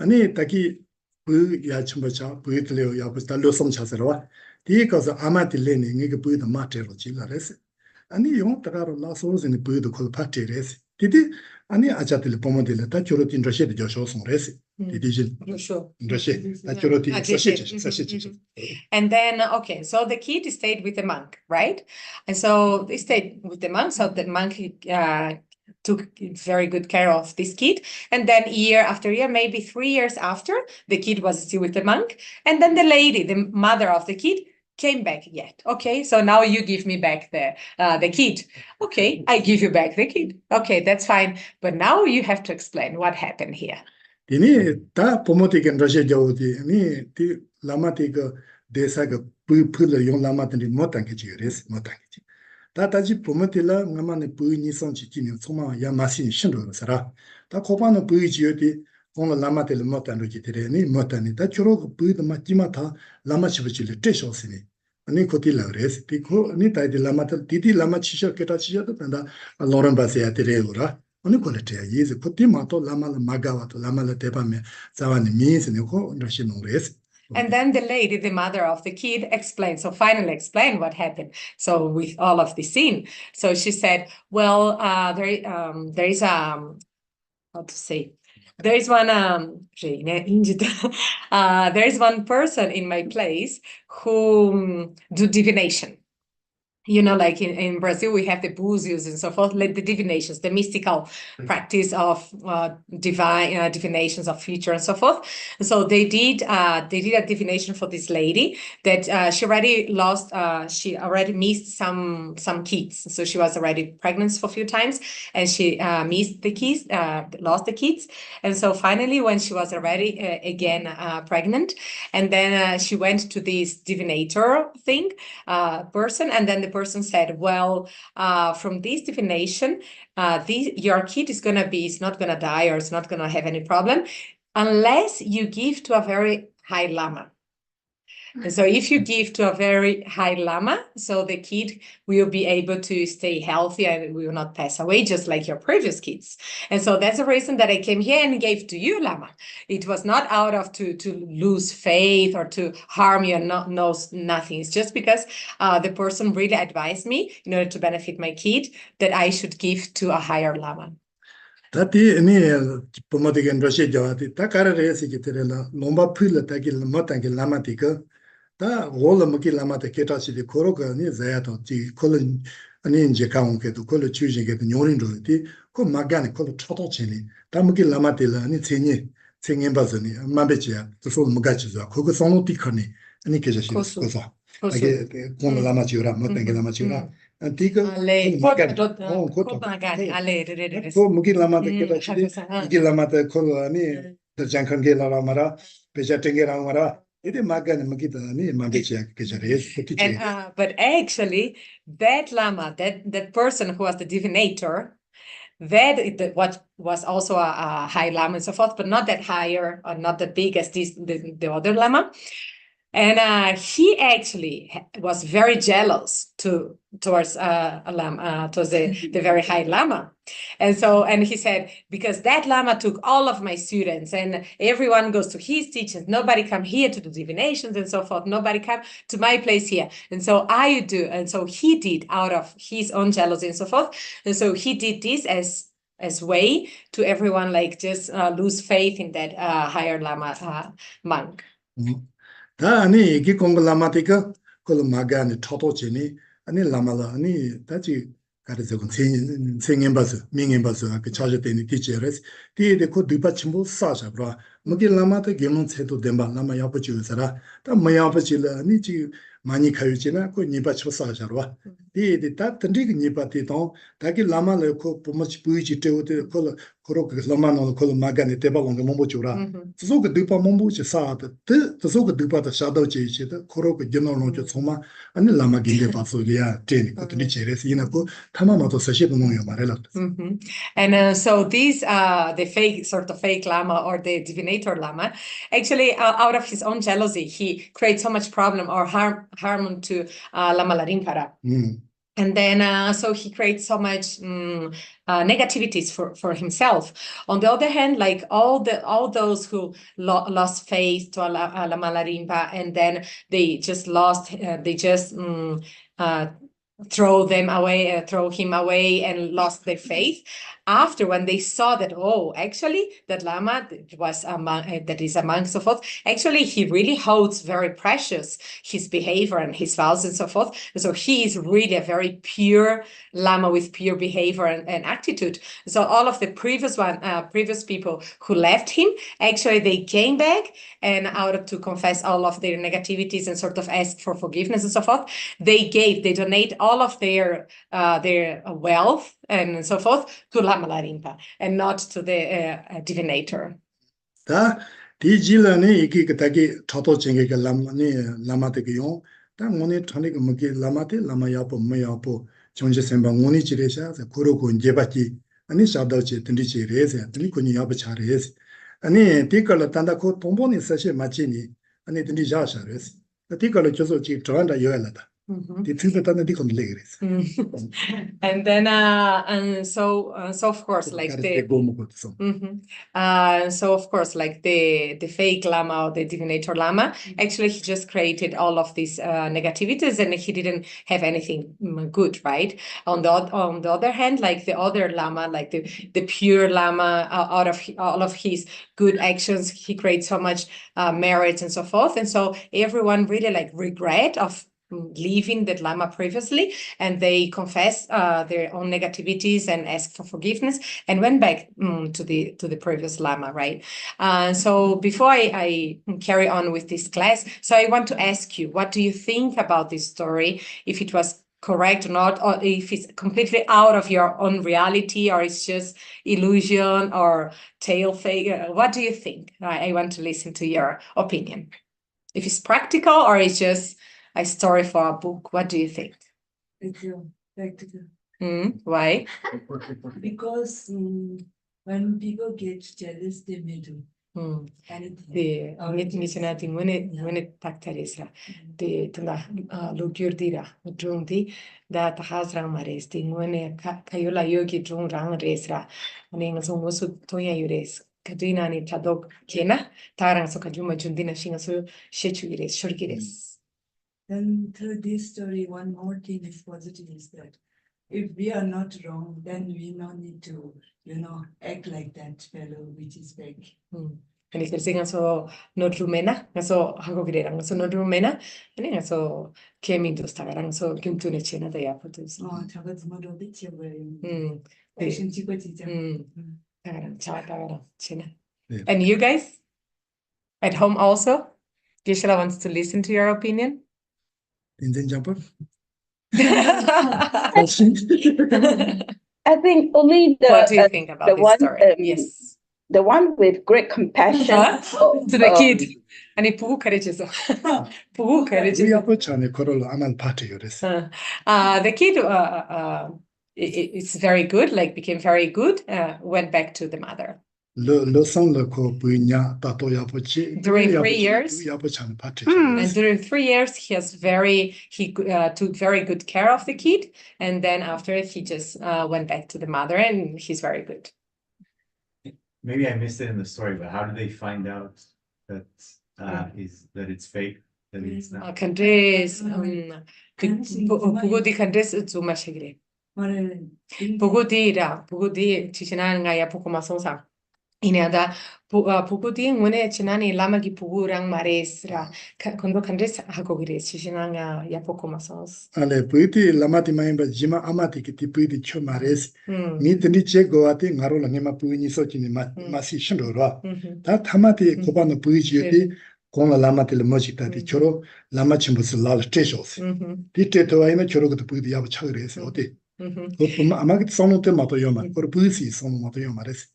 Speaker 1: ani taki pu ya chumba cha pu tle ya pu ta le song cha serwa ti kos amati le ni ngi pu da mate ro gila res ani yon ta ro la so zin pu da kol pa te res ti ani acha te le pomo de la ta choro tin roshe de jo song res ti jin roshe ta choro ti sashi.
Speaker 2: And then, okay, so the kid stayed with the monk, right? And so they stayed with the monk. So the monk took very good care of this kid. And then year after year, maybe 3 years after, the kid was still with the monk. And then the lady, the mother of the kid, came back yet. Okay, so now you give me back the kid. Okay, I give you back the kid. Okay, that's fine. But now you have to explain what happened here.
Speaker 1: Ini ta pomotik and Russia jawdi ni ti lamatik desa ga pula yon lamatin motang ki res motang ki ta taji pomotila ngamane pu ni son chi ni soma ya masin shinro sara ta kopano pu ji yodi on lamatel motan ro ki tere ni motani ta choro pu de matima ta lama chi chi le tesho sini ani koti la res ti ko ni ta di lamatel ti lama chi sha keta chi ya ta da loran ba se ya tere ora. And then,
Speaker 2: the lady, the mother of the kid, finally explained what happened. So with all of the scene, so she said, well, there is how to say, there is one there is one person in my place who do divination. Like in Brazil, we have the búzios and so forth, like the divinations, the mystical practice of divinations of future and so forth. And so they did a divination for this lady that she already missed some kids. So she was already pregnant for a few times, and she missed the kids, lost the kids. And so finally, when she was already again pregnant, and then she went to this divinator person, and then the person said, well, from this divination, your kid is not gonna die, or it's not gonna have any problem unless you give to a very high lama. And so if you give to a very high lama, so the kid will be able to stay healthy and will not pass away, just like your previous kids. And so that's the reason that I came here and gave to you lama. It was not out of to lose faith or to harm you and not knows nothing. It's just because the person really advised me in order to benefit my kid that I should give to a higher lama.
Speaker 1: Tati ni pomadigan Russia jawati ta kararesi kiterela lomba phila takil matangi lama tika ta gola maki lama te ketachi de koroka ni zayato ti kolon ani nje kaung ke to kolo chuji ke nyorin ro ti ko magane kolo choto chini ta maki lama te la ni chenye chenye bazani mambechia to so magachi za ko sono tikani ani ke jashi ko so age kon lama chiura matangi lama chiura Antica, Mugi Lama the Ketachi, Lamata Kolani, the Jankangela Lamara, Pejatengera Mara, it is Magan and Magita, Mandicia,
Speaker 2: but actually, that lama, that person who was the divinator, what was also a high lama and so forth, but not that higher or not that big as the other lama. And he actually was very jealous towards the very high lama. And he said, because that lama took all of my students and everyone goes to his teachings, nobody come here to do divinations and so forth, nobody come to my place here. And so I do. And so he did out of his own jealousy and so forth. And so he did this as way to everyone, like just lose faith in that higher lama monk.
Speaker 1: 다 아니 이게 공부 라마티가 그 마가니 토토치니 아니 라마라 아니 다지 가르쳐 생년 봐서 명년 봐서 그 자주 되는 디제레스 디에데 그 뒤받침부 사자 브라 뭐게 라마도 개론 채도 된바 라마 야버지서라 다 뭐야버지라 아니 지 많이 가요지나 그 니받쳐 사자로 디에데 다 던디기 니받티도 다기 라마를 그 보모치 부이지 때우데 그 그렇게 라마노 그 마가니 대바lon가 몸보주라 저거 뒤바 몸보지 사다 저거 뒤바다 샤도지치다 그렇게 general로 정말 아니 라마긴데 봐서야 되니 그들이 제레스 이나고 타마마도 사실은 뭐요 말해라.
Speaker 2: And so these the fake lama or the divinator lama, actually out of his own jealousy, he creates so much problem or harm to Lama Larimpara. And then, so he creates so much negativities for himself. On the other hand, like all those who lost faith to Lama Larimpa, and then they just throw him away and lost their faith. After, when they saw that, oh, actually, that Lama was a monk, that is a monk, so forth, actually, he really holds very precious his behavior and his vows and so forth. And so he is really a very pure Lama with pure behavior and attitude. So all of the previous people who left him, actually, they came back and to confess all of their negativities and sort of ask for forgiveness and so forth. They donate all of their wealth and so forth to Lama Larimpa and not to the divinator.
Speaker 1: 다 디질라네 이게 그다기 저도 쟁게가 라마데기요. 다 오늘 전에 뭐게 라마데 라마야포 뭐야포 정제 생방 오늘 지레샤 그러고 이제 받기 아니 샤다지 든디지 레세 든디코니 야부 차레스 아니 디컬 단다코 동본이 사실 맞지니 아니 든디 자샤레스 디컬 저서 지 저한다 요엘라다.
Speaker 2: And then and so of course like so of course like the fake lama or the divinator lama, actually he just created all of these negativities and he didn't have anything good, right? On the other hand, like the other lama, like the pure lama, out of all of his good actions, he creates so much merit and so forth, and so everyone really like regret of leaving that lama previously, and they confess their own negativities and ask for forgiveness and went back to the previous lama, right? So before I carry on with this class, so I want to ask you, what do you think about this story, if it was correct or not, or if it's completely out of your own reality, or it's just illusion or tale fake? What do you think? I want to listen to your opinion. If it's practical or it's just a story for a book, what do you think?
Speaker 6: It's practical.
Speaker 2: Why?
Speaker 6: Because when people get jealous, they may do. anything.
Speaker 2: The Nichana the minute tactarisra, the Tanga Lugurdira, Drundi, that has Ramares, the Mune Kayola Yogi Drum Rang Resra, and in Somosu Toya Ures, Kadina ni Tadok Kena, Tarang Sokajuma Jundina Shingasu, Shechuires, Shurgires.
Speaker 6: Then through this story, one more thing is positive is that if we are not wrong, then we no need to, act like that fellow which is back.
Speaker 2: And if you're so not rumena, so Hagogirang, so not rumena, and so came into Stagarang, so came to Nechina the apotus.
Speaker 6: Oh, Tabat's model bit
Speaker 2: And you guys at home also? Geshe wants to listen to your opinion.
Speaker 1: Tenzin jumper.
Speaker 5: I think only the
Speaker 2: What do you think about
Speaker 5: the
Speaker 2: this
Speaker 5: one
Speaker 2: story? Yes.
Speaker 5: the one with great compassion
Speaker 2: To the kid. And he puhu courageous. Puhu courageous.
Speaker 1: We have a corol amal party.
Speaker 2: The kid it's very good, like became very good, went back to the mother. During 3 years. And during 3 years, he took very good care of the kid. And then after he just went back to the mother and he's very good.
Speaker 7: Maybe I missed it in the story, but how did they find out that it's fake? That it's not.
Speaker 2: Candes, Pugudi Candes Zumashigre. Pugudi, Chichinanga Pukumasonsa. Inada Pugudi, Mune Chinani Lamagi Pugurang Maresra, Kondo Candes Hagogres, Chichinanga Yapokomasons.
Speaker 1: Ale puiti lamati maimba jima amati kiti puiti chomares. Mitni chego ati ngarola nema puini sochini masi shindora. That hamati kobano puiji Kona lamati le mojita di choro lama chimbus lal treasures. Dite to aina choro to puiti yabu chagres oti. Amagit sonote mato yoma or puisi sono mato yomares.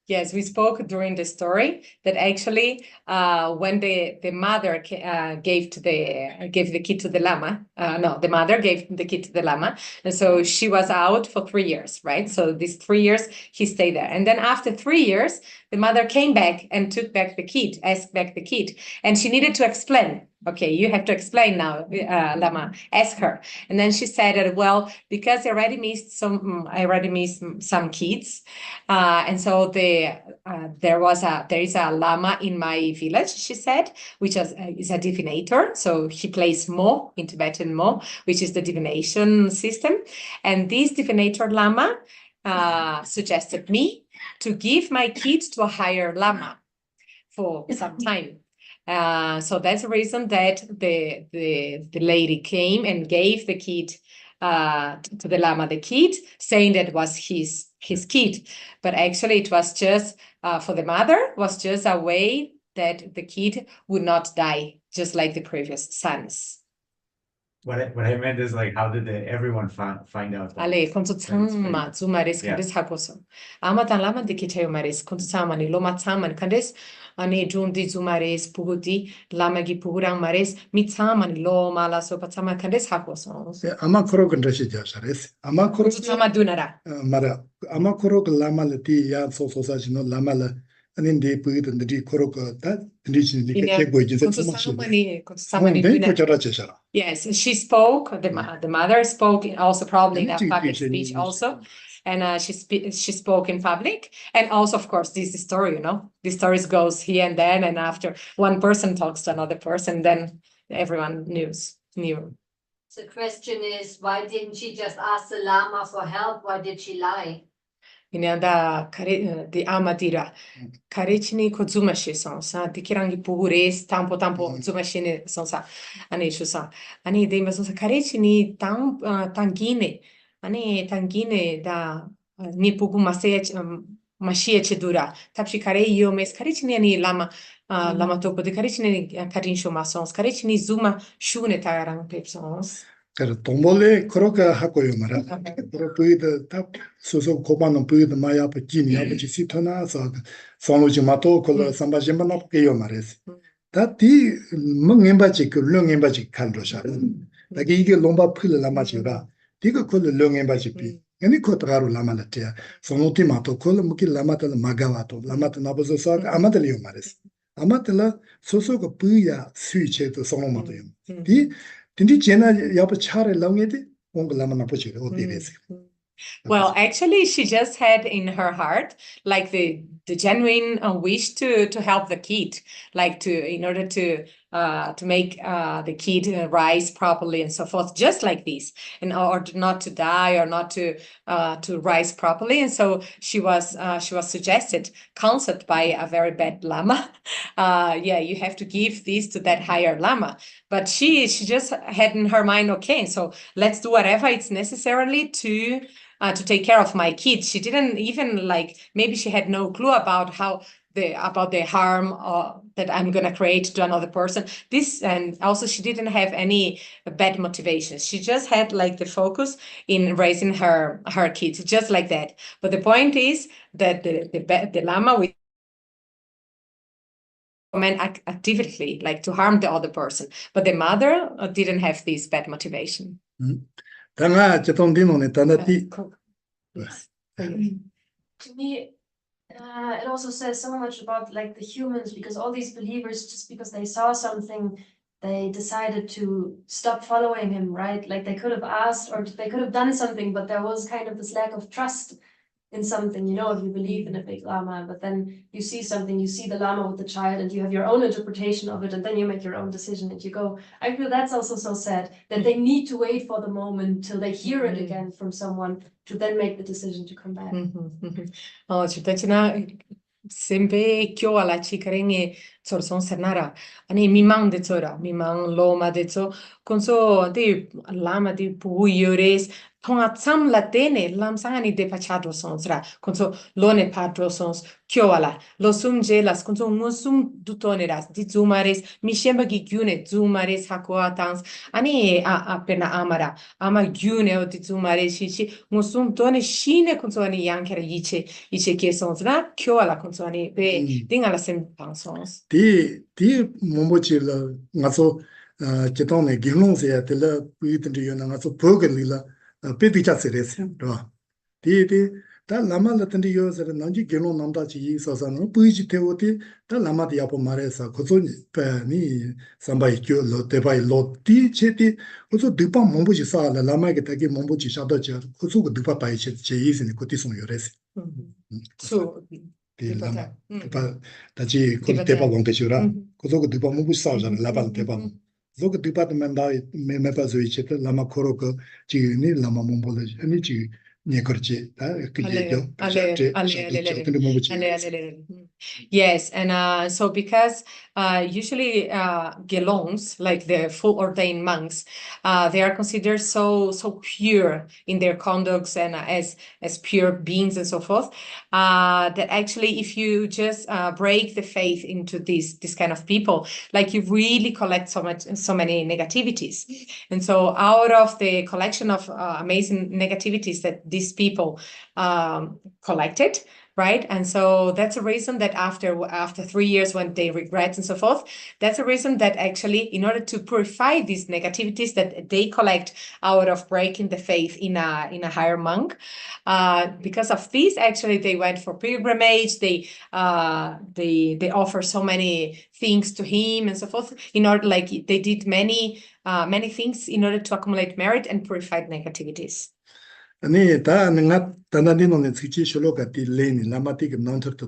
Speaker 2: Yes, we spoke during the story that actually when the mother gave the kid to the lama, the mother gave the kid to the lama, and so she was out for 3 years, right? So these 3 years he stayed there, and then after 3 years, the mother came back and took back the kid, asked back the kid, and she needed to explain. Okay, you have to explain now, Lama. Ask her, and then she said that well, because I already missed some kids, and so there is a lama in my village. She said, which is a divinator. So he plays Mo in Tibetan Mo, which is the divination system, and this divinator lama suggested me to give my kids to a higher lama for some time. So that's the reason that the lady came and gave the kid to the lama, the kid, saying that was his kid. But actually it was just for the mother, was just a way that the kid would not die, just like the previous sons.
Speaker 7: What I meant is like, how did everyone find out?
Speaker 2: Ale, konto tsama zumares kandes hakoso. Amatan lama de kitay mares konto tsama ni loma tsama ni kandes ane jundi zumares pugudi lamagi pugurang mares mitsama ni loma la so patsama kandes hakoso.
Speaker 1: Amakoro kandashi jasares. Amakoro
Speaker 2: tsama dunara.
Speaker 1: Mara amakoro lama lati ya so sajino lama la anin de puid and the koroko that condition the
Speaker 2: Yes, she spoke. The mother spoke also probably in a public speech also, and she spoke in public, and also of course this story. This story goes here and then, and after one person talks to another person, then everyone knew.
Speaker 3: The question is, why didn't she just ask the lama for help? Why did she lie?
Speaker 2: The amadira karechini ko zumashi sonsa dikirangi pugures tampo zumashine sonsa ani shusa ani de masonsa karechini tangine ani tangine da ni pugu mashie chedura tapshi kare yo mes karechini ani lama topo de karechini karinsho masons karechini zuma shune tarang pepsons.
Speaker 1: Tombole kroka hakoyo mara. Puid tap so kobano puid maya pachini apachi sitona sonuji mato kola sambajimba na keyo mares. Tati mungembaji lungembaji kandrosha. Lagi ige lomba pula lama jira. Diga kola lungembaji pi Any Kotaro Lama Latia, Sonotimato, Kolamuki Lamata Magavato, Lamata Nabosa, Amadelio Maris. Amatela, Soso Puya, Suiche to Sonomato. Did Jenna Yapachare Longedi? Onga Lamana Pochi, or Davis.
Speaker 2: Well, actually, she just had in her heart like the genuine wish to help the kid, like in order to make the kid rise properly and so forth, just like this, in order not to die or not to rise properly. And so she was suggested, counseled by a very bad lama. Yeah, you have to give this to that higher lama. But she just had in her mind, okay, so let's do whatever it's necessarily to take care of my kids. She didn't even maybe she had no clue about the harm that I'm gonna create to another person. And also she didn't have any bad motivations. She just had the focus in raising her kids, just like that. But the point is that the lama with actively to harm the other person, but the mother didn't have this bad motivation.
Speaker 1: Tanga Chetondino Tanati.
Speaker 2: Yes.
Speaker 8: To me, it also says so much about the humans, because all these believers, just because they saw something, they decided to stop following him, right? They could have asked, or they could have done something, but there was kind of this lack of trust in something, if you believe in a big lama, but then you see something, you see the lama with the child, and you have your own interpretation of it, and then you make your own decision and you go. I feel that's also so sad, that they need to wait for the moment till they hear it again from someone to then make the decision to come back.
Speaker 2: Sempe kyo ala chikaringe sorson sernara ani mimang de chora mimang loma de cho konso de lama de puyores tonga tsam la tene lam sangani de pachado sonsra konso lone padro sons kyo ala lo sumje las konso musum dutoneras di zumares mishemba gi gyune zumares hakoatans ani a pena amara ama gyune o di zumares chichi musum tone shine konso ani yankera yiche ke sonsra kyo ala konso ani be dinga la sem pansons
Speaker 1: Di Mombochi la Naso Chetone Gilons ya Tela Puitin Yona Naso Pogalila Peticha Seres. Di Ta Lama Latandi Yos and Nanji Gilon Namdachi Sasano Puiji Teoti, Ta Lama di Apo Maresa, Kosoni Pani Sambai Kyo Lo Tebai Lo Ti Cheti, Koso Dupa Mombochi Sa la Lama Getaki Mombochi Shadacha, Koso Dupa Pai Chase in Kotison Yores.
Speaker 2: So
Speaker 1: Lama Tachi Tepa Wonkeshura, Koso Dupa Mombochi Sa Lava Tepa. Zoga department me mepazoi cheta lama koroko chini lama mombola ani chi nyekorche
Speaker 2: Yes, and so because usually gelongs, like the full ordained monks, they are considered so pure in their conducts and as pure beings and so forth, that actually if you just break the faith into this kind of people, you really collect so many negativities. And so out of the collection of amazing negativities that these people collected, right? And so that's a reason that after 3 years when they regret and so forth, that's a reason that actually in order to purify these negativities that they collect out of breaking the faith in a higher monk, because of this, actually they went for pilgrimage, they offer so many things to him and so forth, in order they did many things in order to accumulate merit and purify negativities.
Speaker 1: Ani ta nga tanadino ne tsichi sholoka ti leni lamati ke nantar to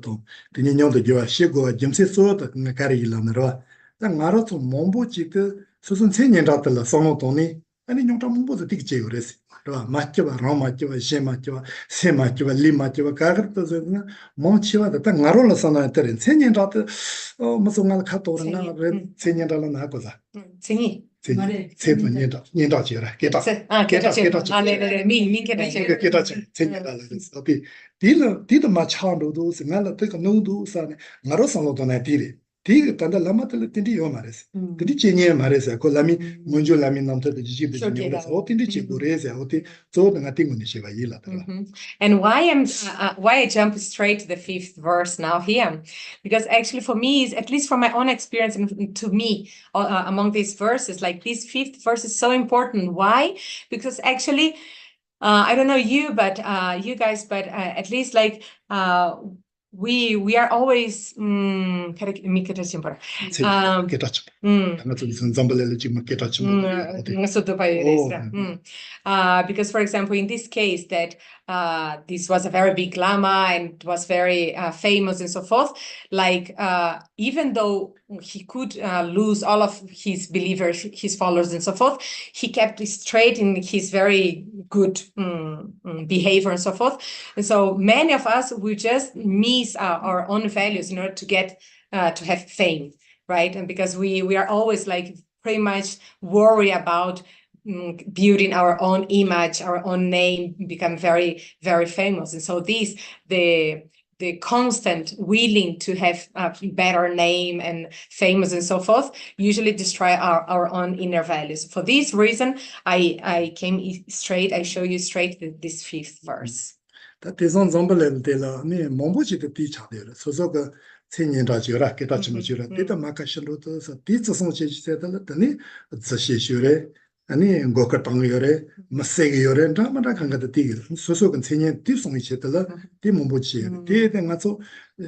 Speaker 1: ti nyon de jwa shego jimse so ta nga kari la nro ta ngaro to mombo chite susun chenyen rat la sono toni ani nyon ta mombo de tik che yores ro ma che ba ro ma che ba she ma che ba se ma che ba li ma che ba ka gar to ze na mo che ba ta ngaro la sana teren chenyen rat o mo so ngal kha to na re chenyen rat la na ko za
Speaker 2: Chenyi
Speaker 1: 세분 년다 지라 게다 게다 챙겨달라 그래서 어디 디도 마찬가지로 생각을 되게 너도 사네 나로 상로도나 디리 디 단다 라마들 딘디 요 말했어 딘디 제니에 말했어 그 라미 먼저 라미 남들 지지도 지니어서 어딘디 지고래서 어디 저는 같은 건 시바 일하더라.
Speaker 2: And why I jump straight to the 5th verse now here, because actually for me, at least from my own experience and to me among these verses, this 5th verse is so important. Why? Because actually I don't know you, but you guys, but at least like we are always because for example in this case that this was a very big lama and was very famous and so forth, like even though he could lose all of his believers, his followers and so forth, he kept straight in his very good behavior and so forth. And so many of us, we just miss our own values in order to get to have fame, right? And because we are always like pretty much worry about building our own image, our own name, become very, very famous. And so the constant willing to have a better name and famous and so forth usually destroy our own inner values. For this reason, I came straight, I show you straight this 5th verse.
Speaker 1: 대선 점벌을 때라 네 몸부지도 뒤차대로 소소가 천년라지라 깨닫지마지라 때다 마카실로도서 뒤츠송체지세들더니 저시슈레 아니 고카탕요레 마세기요레 다마다 간가도 뒤기 소소가 천년 뒤송이체들라 뒤 몸부지 뒤대가서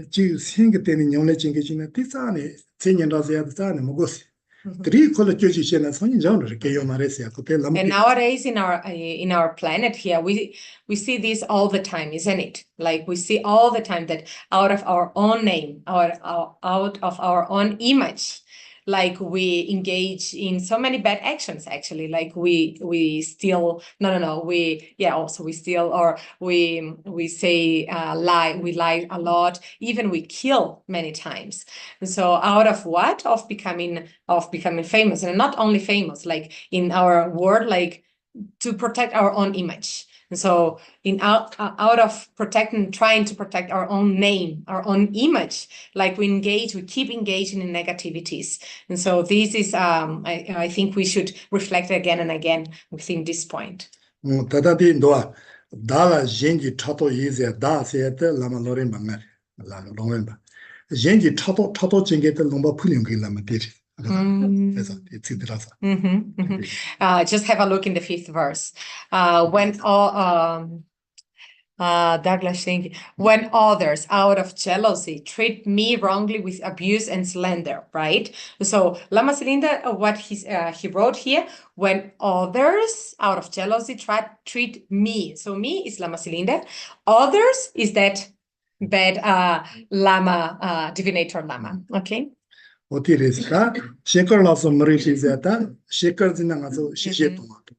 Speaker 1: 지 생게 되는 영내 징계지나 뒤자네 천년라지야도 자네 먹었어.
Speaker 2: And nowadays in our planet here, we see this all the time, isn't it? Like we see all the time that out of our own name, out of our own image, like we engage in so many bad actions actually, like we steal, we steal, or we say lie, we lie a lot, even we kill many times. And so out of what? Of becoming famous, and not only famous, like in our world, like to protect our own image. And so out of trying to protect our own name, our own image, like we keep engaging in negativities. And so this is, I think we should reflect again and again within this point. Just have a look in the 5th verse. Douglas saying, when others out of jealousy treat me wrongly with abuse and slander, right? So Lama Selinda, what he wrote here, when others out of jealousy treat me. So me is Lama Selinda. Others is that bad Lama, divinator Lama, okay?
Speaker 1: 어디래스까 셰컬라서 머리시자다 셰컬 지나가서 시셰동아도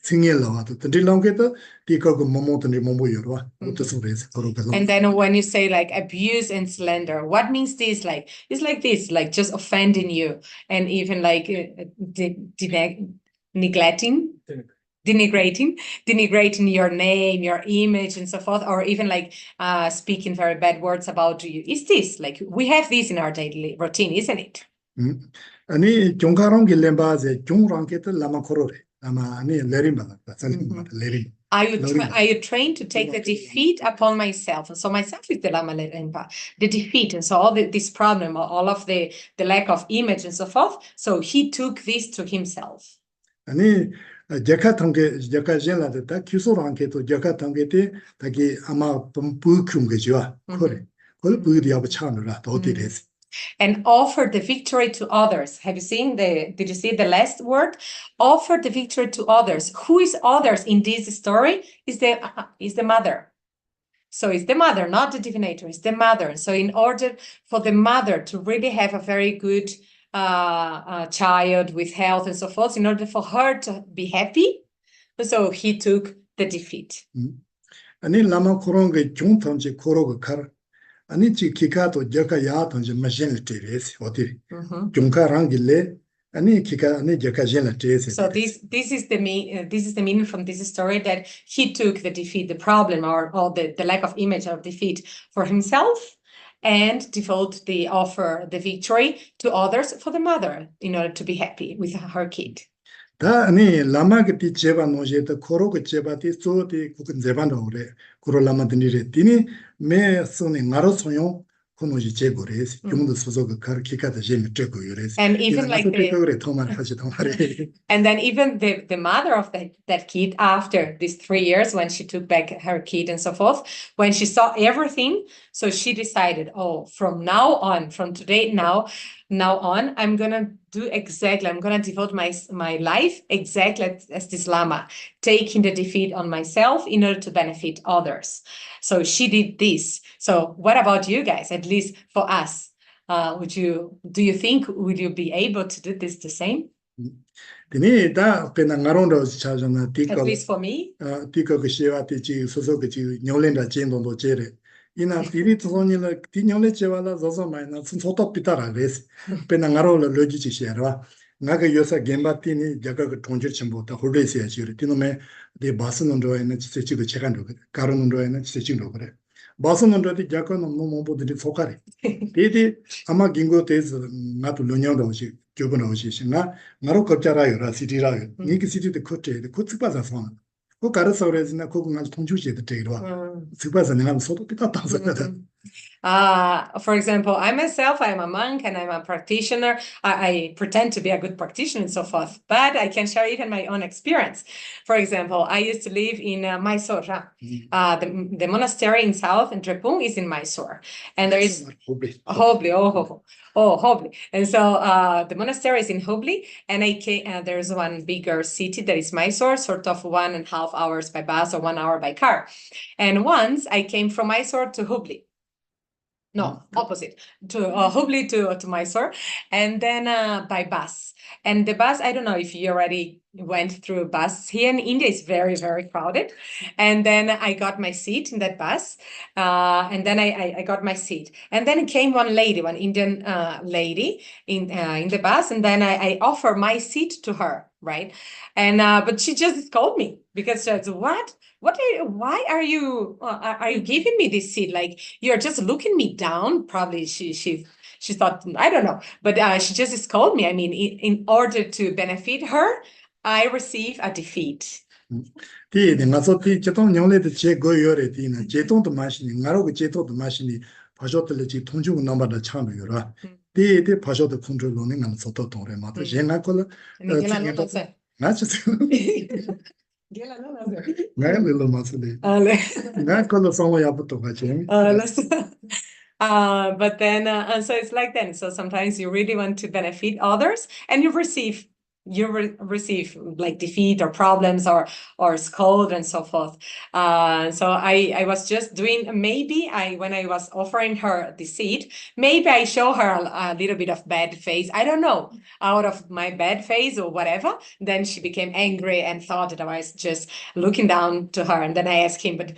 Speaker 1: 생일로와도 드릴랑게도 디거고 모모드니 모모여와 어떠서래서 그러고.
Speaker 2: And then when you say like abuse and slander, what means this? Like it's like this, like just offending you, and even like denigrating your name, your image, and so forth, or even like speaking very bad words about you. Is this like we have this in our daily routine, isn't it?
Speaker 1: 아니 종가롱 길렘바제 종랑게도 라마코로레 아마 아니 레림바 레림.
Speaker 2: Are you trained to take the defeat upon myself? And so myself is the Lama Lerimpa, the defeat, and so all this problem, all of the lack of image and so forth. So he took this to himself.
Speaker 1: 아니 제카통게 제카젤라다 키소랑게도 제카통게데 다기 아마 부큐음게지와 그래 그걸 부디하고 차느라 어디래서.
Speaker 2: And offer the victory to others. Have you seen did you see the last word? Offer the victory to others. Who is others in this story? Is the mother. So it's the mother, not the divinator, it's the mother. So in order for the mother to really have a very good child with health and so forth, in order for her to be happy, so he took the defeat.
Speaker 1: 아니 라마 코롱게 중통지 코로가 카르 아니 지 기카도 저가 야던지 마신을 때레스 어디 중카랑길래 아니 기카 아니 저가 젤라 때레스.
Speaker 2: So this is the meaning from this story, that he took the defeat, the problem, or the lack of image of defeat for himself, and devote the victory to others for the mother in order to be happy with her kid.
Speaker 1: 다 아니 라마게티 제바 노제도 코로게 제바티 소티 국은 제반도 그래. 그로 라마드니레 디니 메 손에 나로 소용 코노지 제고레스 경도 소소가 가르키카다 제미 제고 요레스
Speaker 2: And even like
Speaker 1: 그래 통말 하지 통말에
Speaker 2: and then even the mother of that kid, after these 3 years, when she took back her kid and so forth, when she saw everything, so she decided, oh, from now on, from today now on, I'm gonna devote my life exactly as this Lama, taking the defeat on myself in order to benefit others. So she did this. So what about you guys? At least for us, do you think will you be able to do this the same?
Speaker 1: 드니 다 페나 나론도 차잖아
Speaker 2: At least for me.
Speaker 1: 디거 그 시와티 지 소소 그 지 뇽렌다 진동도 제레 이나 디리 토니나 디뇽레 제와라 저서 마이나 손소토 피타라 레스 페나 나로로 로지지 시야라 나가 요사 겜바티니 자가 그 통질 첨부다 홀레시야 지르 디노메 데 바스는 로에나 지세지 그 제간도 가르는 로에나 지세지도 그래 바스는 로디 자가 너무 뭐들이 소카리 디디 아마 긴고 데스 나도 르냐도 오시 교분하고 시신나 나로 겁자라요라 시티라요 니기 시티도 코트에 코츠바자 손 그 가르서레즈나 그거 통주시에도 되기로 스바자 내가 소도 피다 따서다
Speaker 2: For example, I myself, I'm a monk and I'm a practitioner. I pretend to be a good practitioner and so forth, but I can share even my own experience. For example, I used to live in Mysore. The monastery in south in Drepung is in Mysore, and there is Hubli. Hubli. And so the monastery is in Hubli, and there's one bigger city that is Mysore, sort of 1.5 hours by bus or 1 hour by car. And once I came from Mysore to Hubli. No, opposite, to Hubli to Mysore, and then by bus. And the bus, I don't know if you already went through a bus. Here in India, it's very, very crowded. And then I got my seat in that bus, and then I got my seat. And then came one Indian lady in the bus, and then I offered my seat to her, right? And but she just called me because she said, why are you giving me this seat? Like, you're just looking me down. Probably she thought, I don't know, but she just scolded me. I mean, in order to benefit her, I receive a defeat.
Speaker 1: 디 내가서 디 제동 뇽레도 제고요레 디나 제동도 마시니 나로고 제동도 마시니 파쇼들이 지 통주고 넘바다 참여라 디 파쇼도 컨트롤로는 안 서도 동래 맞아 제가 걸 나치 내가 늘로 맞으리 내가 걸로 성화야부터 같이
Speaker 2: but then and so it's like that. So sometimes you really want to benefit others, and you receive like defeat or problems or scold and so forth. So I was just doing, maybe when I was offering her the seat, maybe I show her a little bit of bad face. I don't know, out of my bad face or whatever. Then she became angry and thought that I was just looking down to her. And then I asked him, but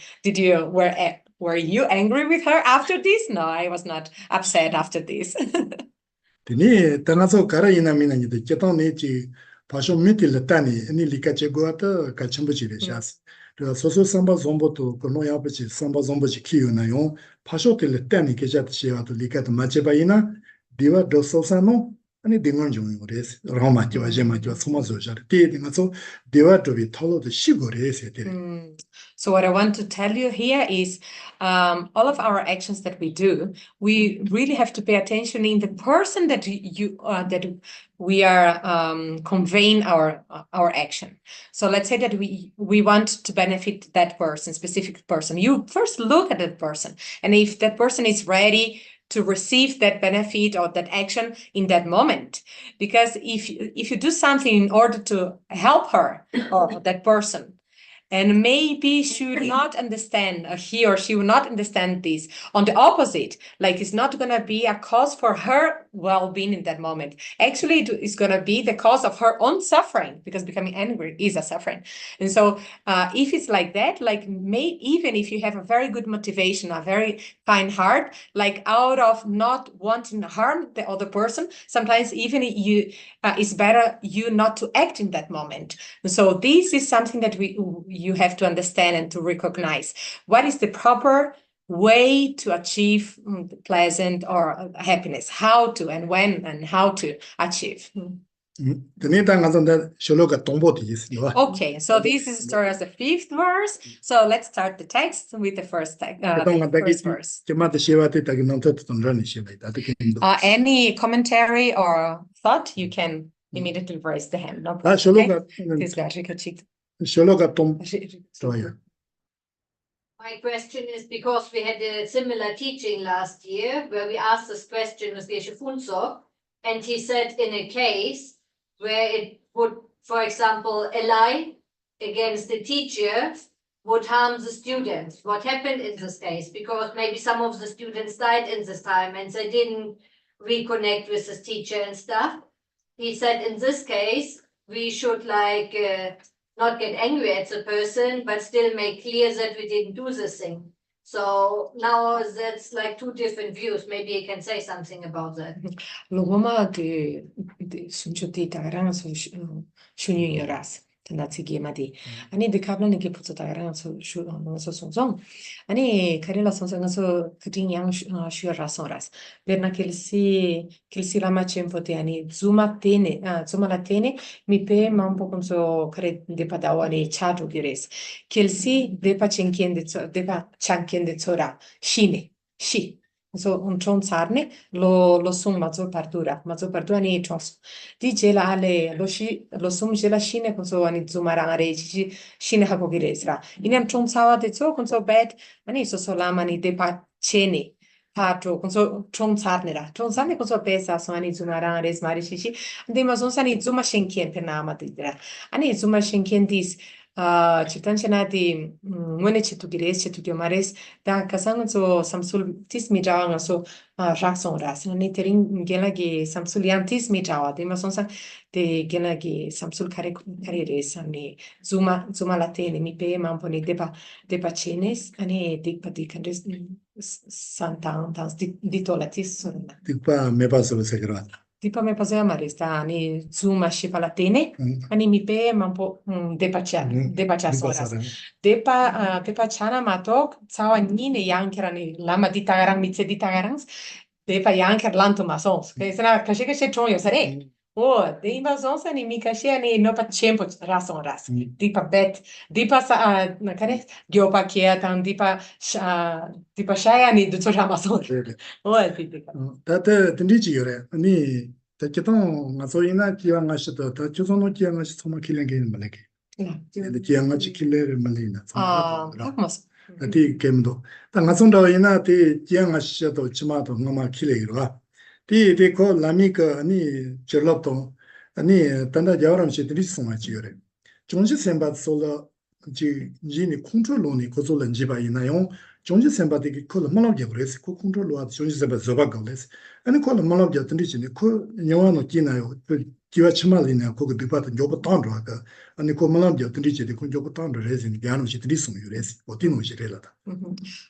Speaker 2: were you angry with her after this? No, I was not upset after this.
Speaker 1: 드니 당아서 가라이나미나니데 제동네지 파쇼 미틸 타니 니 리카체고아타 카침부지레 샤스 그 소소 삼바 좀보도 고노야부지 삼바 좀보지 키유나요 파쇼텔 타니 계자트시와도 리카도 마체바이나 디와 도소사노 아니 딩원 중요레스 로마티와 제마티와 소마조자르 디딩아서 디와 도비 톨로도 시고레스 데
Speaker 2: So what I want to tell you here is all of our actions that we do, we really have to pay attention in the person that we are conveying our action. So let's say that we want to benefit that person, specific person. You first look at that person, and if that person is ready to receive that benefit or that action in that moment, because if you do something in order to help her or that person, and maybe she would not understand, he or she will not understand this. On the opposite, like it's not going to be a cause for her well-being in that moment. Actually, it's going to be the cause of her own suffering, because becoming angry is a suffering. And so if it's like that, like even if you have a very good motivation, a very kind heart, like out of not wanting to harm the other person, sometimes even it's better you not to act in that moment. And so this is something that you have to understand and to recognize. What is the proper way to achieve pleasant or happiness? How to and when and how to achieve. Okay, so this is the story as the 5th verse. So let's start the text with the first verse. Any commentary or thought, you can immediately raise the hand. No problem. Okay?
Speaker 3: My question is because we had a similar teaching last year where we asked this question with Geshe Tsering, and he said in a case where it would, for example, a lie against the teacher would harm the students. What happened in this case? Because maybe some of the students died in this time and they didn't reconnect with this teacher and stuff. He said in this case, we should not get angry at the person, but still make clear that we didn't do this thing. So now that's like two different views. Maybe you can say something about that.
Speaker 2: 아니 데카블은 게 붙었다라서 슈노서 송송 아니 카릴라 송송서 그팅양 슈라서라스 베나 켈시 라마 쳔포테 아니 zumatene mi pe ma un po conso cre de padawani chato gires kelsi de pa chankiende tsora shine shi so un chon sarne lo sum mazzo pardura ni chos di gela ale lo sum gela shine conso ani zumarare ci shine hago giresra inem chon sawa de so conso bed ani so solama ni de pa chene patro conso chon sarne conso pesa so ani zumarare smari ci de ma son sani zuma shenkien penama dira ani zuma shenkien dis Chitanchanati Mune Chitugires, Chitumares, da Casanzo Samsul Tismijawa, so Jackson Ras, and Nitering Gelagi Samsulian Tismijawa, de Masonsa de Gelagi Samsul Carires, and Zuma Latene, mi pe Mamponi de Pacenes, and a dick Padicandis Santa Ditolatis.
Speaker 1: Tipa me paso segreto.
Speaker 2: Tipo me pasea marista ni zuma shipalatene ani mi pe mampo depacha soras depa chana matok sawa nine yankera ni lama di tagarang mitse di tagarang depa yanker lanto masons che sena kashe che chonyo sare de invasons ani mi kashe ni no pa tempo rason ras depa bet depa sa na kare gyopa kia tan depa shaya ni du chama mason
Speaker 1: Tata tindiji yore ani takiton ngasoina kianga shito ta chusono kianga shito ma kilenge maleke de kianga chikile malina ati kemdo ta ngasonda ina te kianga shito chimato ngama kileiro ti ko lamika ani cherlopto ani tanda jawaram shitri songa chiore jonji sembat sola ji jini controloni kozola jiba inayo jonji sembati ko malabje bres ko control wa jonji sembat zobagales ani ko malabje tindiji ko nyawano kinayo kiwa chimalina ko dipata jobo tandro ka ani ko malabje tindiji ko jobo tandro resin gano shitri songa yures otino shirelata.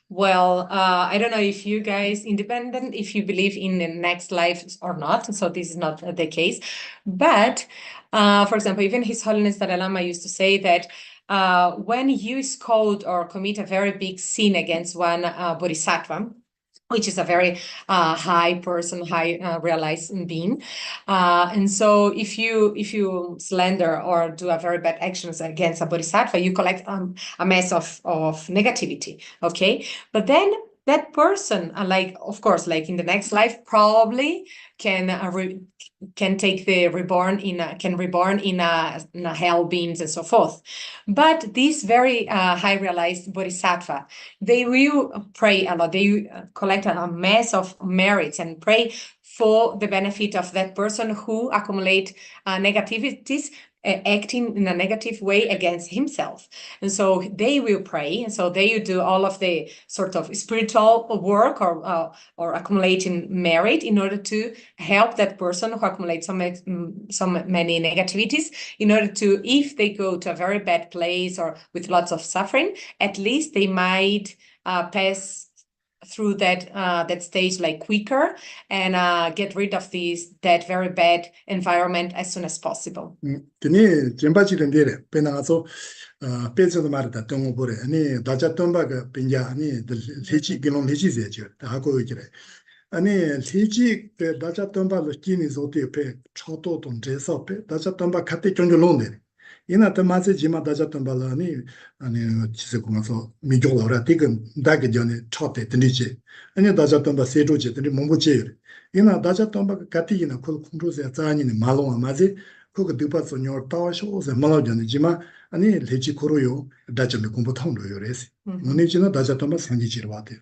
Speaker 2: Well, I don't know if you guys independent, if you believe in the next life or not. So this is not the case. But, for example, even His Holiness Dalai Lama used to say that when you scold or commit a very big sin against one bodhisattva, which is a very high person, high realized being. And so if you slander or do a very bad actions against a bodhisattva, you collect a mass of negativity, okay? But then that person, of course, in the next life, probably can take the reborn in a hell beings and so forth. But these very high realized bodhisattva, they will pray a lot. They collect a mass of merits and pray for the benefit of that person who accumulate negativities, acting in a negative way against himself. And so they will pray, and so they will do all of the sort of spiritual work or accumulating merit in order to help that person who accumulates so many negativities, in order to, if they go to a very bad place or with lots of suffering, at least they might pass through that stage quicker and get rid of that very bad environment as soon as possible.
Speaker 1: Tini jembachi dendere penangaso peso de marta tongo bore ani daja tomba ga pinja ani lechi gilon lechi zeje ta ko yire 아니 리지 그 다자 덤바로 끼니 조티 페 초도 돈 제서 페 다자 덤바 카테 경로네 이나 덤마세 지마 다자 덤발라니 아니 지세 공서 미교라라 티금 다게 전에 초대 드리지 아니 다자 덤바 세조지 드리 몸부지 이나 다자 덤바 카티기나 콜 콩로세 자니네 말롱아 마지 그거 드바서 녀 타와쇼세 말아전에 지마 아니 리지 코로요 다자메 공부 통로요 레스 문이지나 다자 덤바 상지지로 와대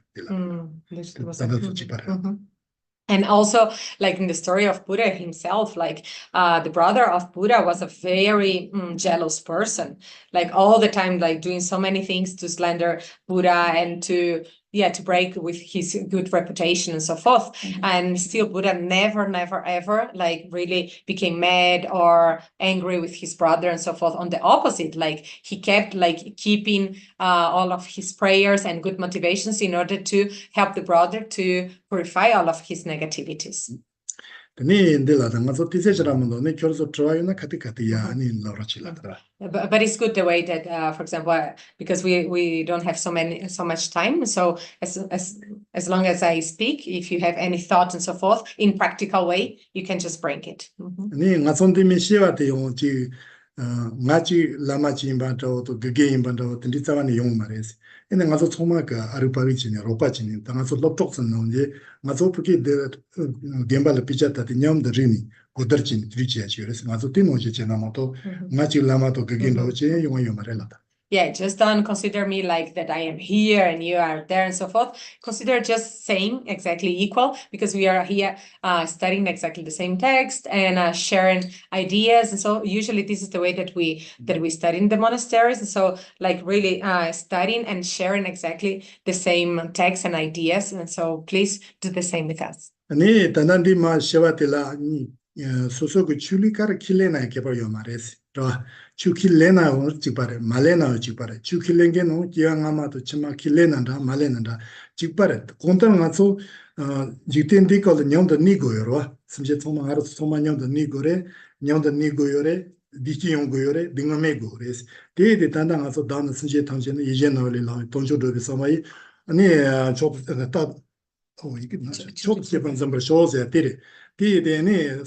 Speaker 2: And also, like in the story of Buddha himself, like the brother of Buddha was a very jealous person, like all the time, like doing so many things to slander Buddha and to break with his good reputation and so forth. And still Buddha never ever like really became mad or angry with his brother and so forth. On the opposite, like he kept like keeping all of his prayers and good motivations in order to help the brother to purify all of his negativities.
Speaker 1: But
Speaker 2: it's good the way that, for example, because we don't have so much time. So as long as I speak, if you have any thoughts and so forth in practical way, you can just bring it.
Speaker 1: ngachi lama chimbanto to gege imbanto tindi tsawani yong mares ene ngazo choma ka arupari chine ropa chine ta ngazo loptok san nonje ngazo puki de gemba la pichata ti nyam de rini godar chine trichi ya chires ngazo tino je chena moto ngachi lama to gege ndo che yong yong marela.
Speaker 2: Yeah, just don't consider me like that I am here and you are there and so forth. Consider just same, exactly equal, because we are here studying exactly the same text and sharing ideas. And so usually this is the way that we study in the monasteries. And so like really studying and sharing exactly the same text and ideas. And so please do the same with us.
Speaker 1: 아니 단단디 마 쉐와텔라 소소고 출리카르 킬레나 개발요 말레스. 추킬레나 오지바레 말레나 오지바레 추킬랭게노 기앙아마도 치마 킬레나다 말레나다 지바레 콘터는 가서 지텐디콜 뇽도 니고요로 심제 소마 하루 소마 뇽도 니고레 뇽도 니고요레 디키용고요레 딩마메고레스 데데 단단 가서 다는 심제 당신은 이제 나올리라 돈조도비 소마이 아니 저다 이게 저게 반zamber 쇼제 데데 데데네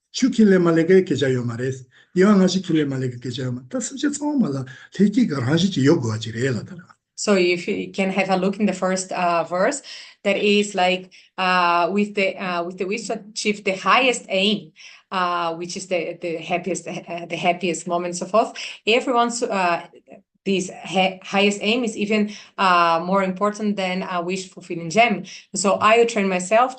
Speaker 1: 추킬레 말레게 계자요 말레스
Speaker 2: So if you can have a look in the first verse, that is like with the wish to achieve the highest aim, which is the happiest moments of all. Everyone's this highest aim is even more important than a wish fulfilling gem. So I train myself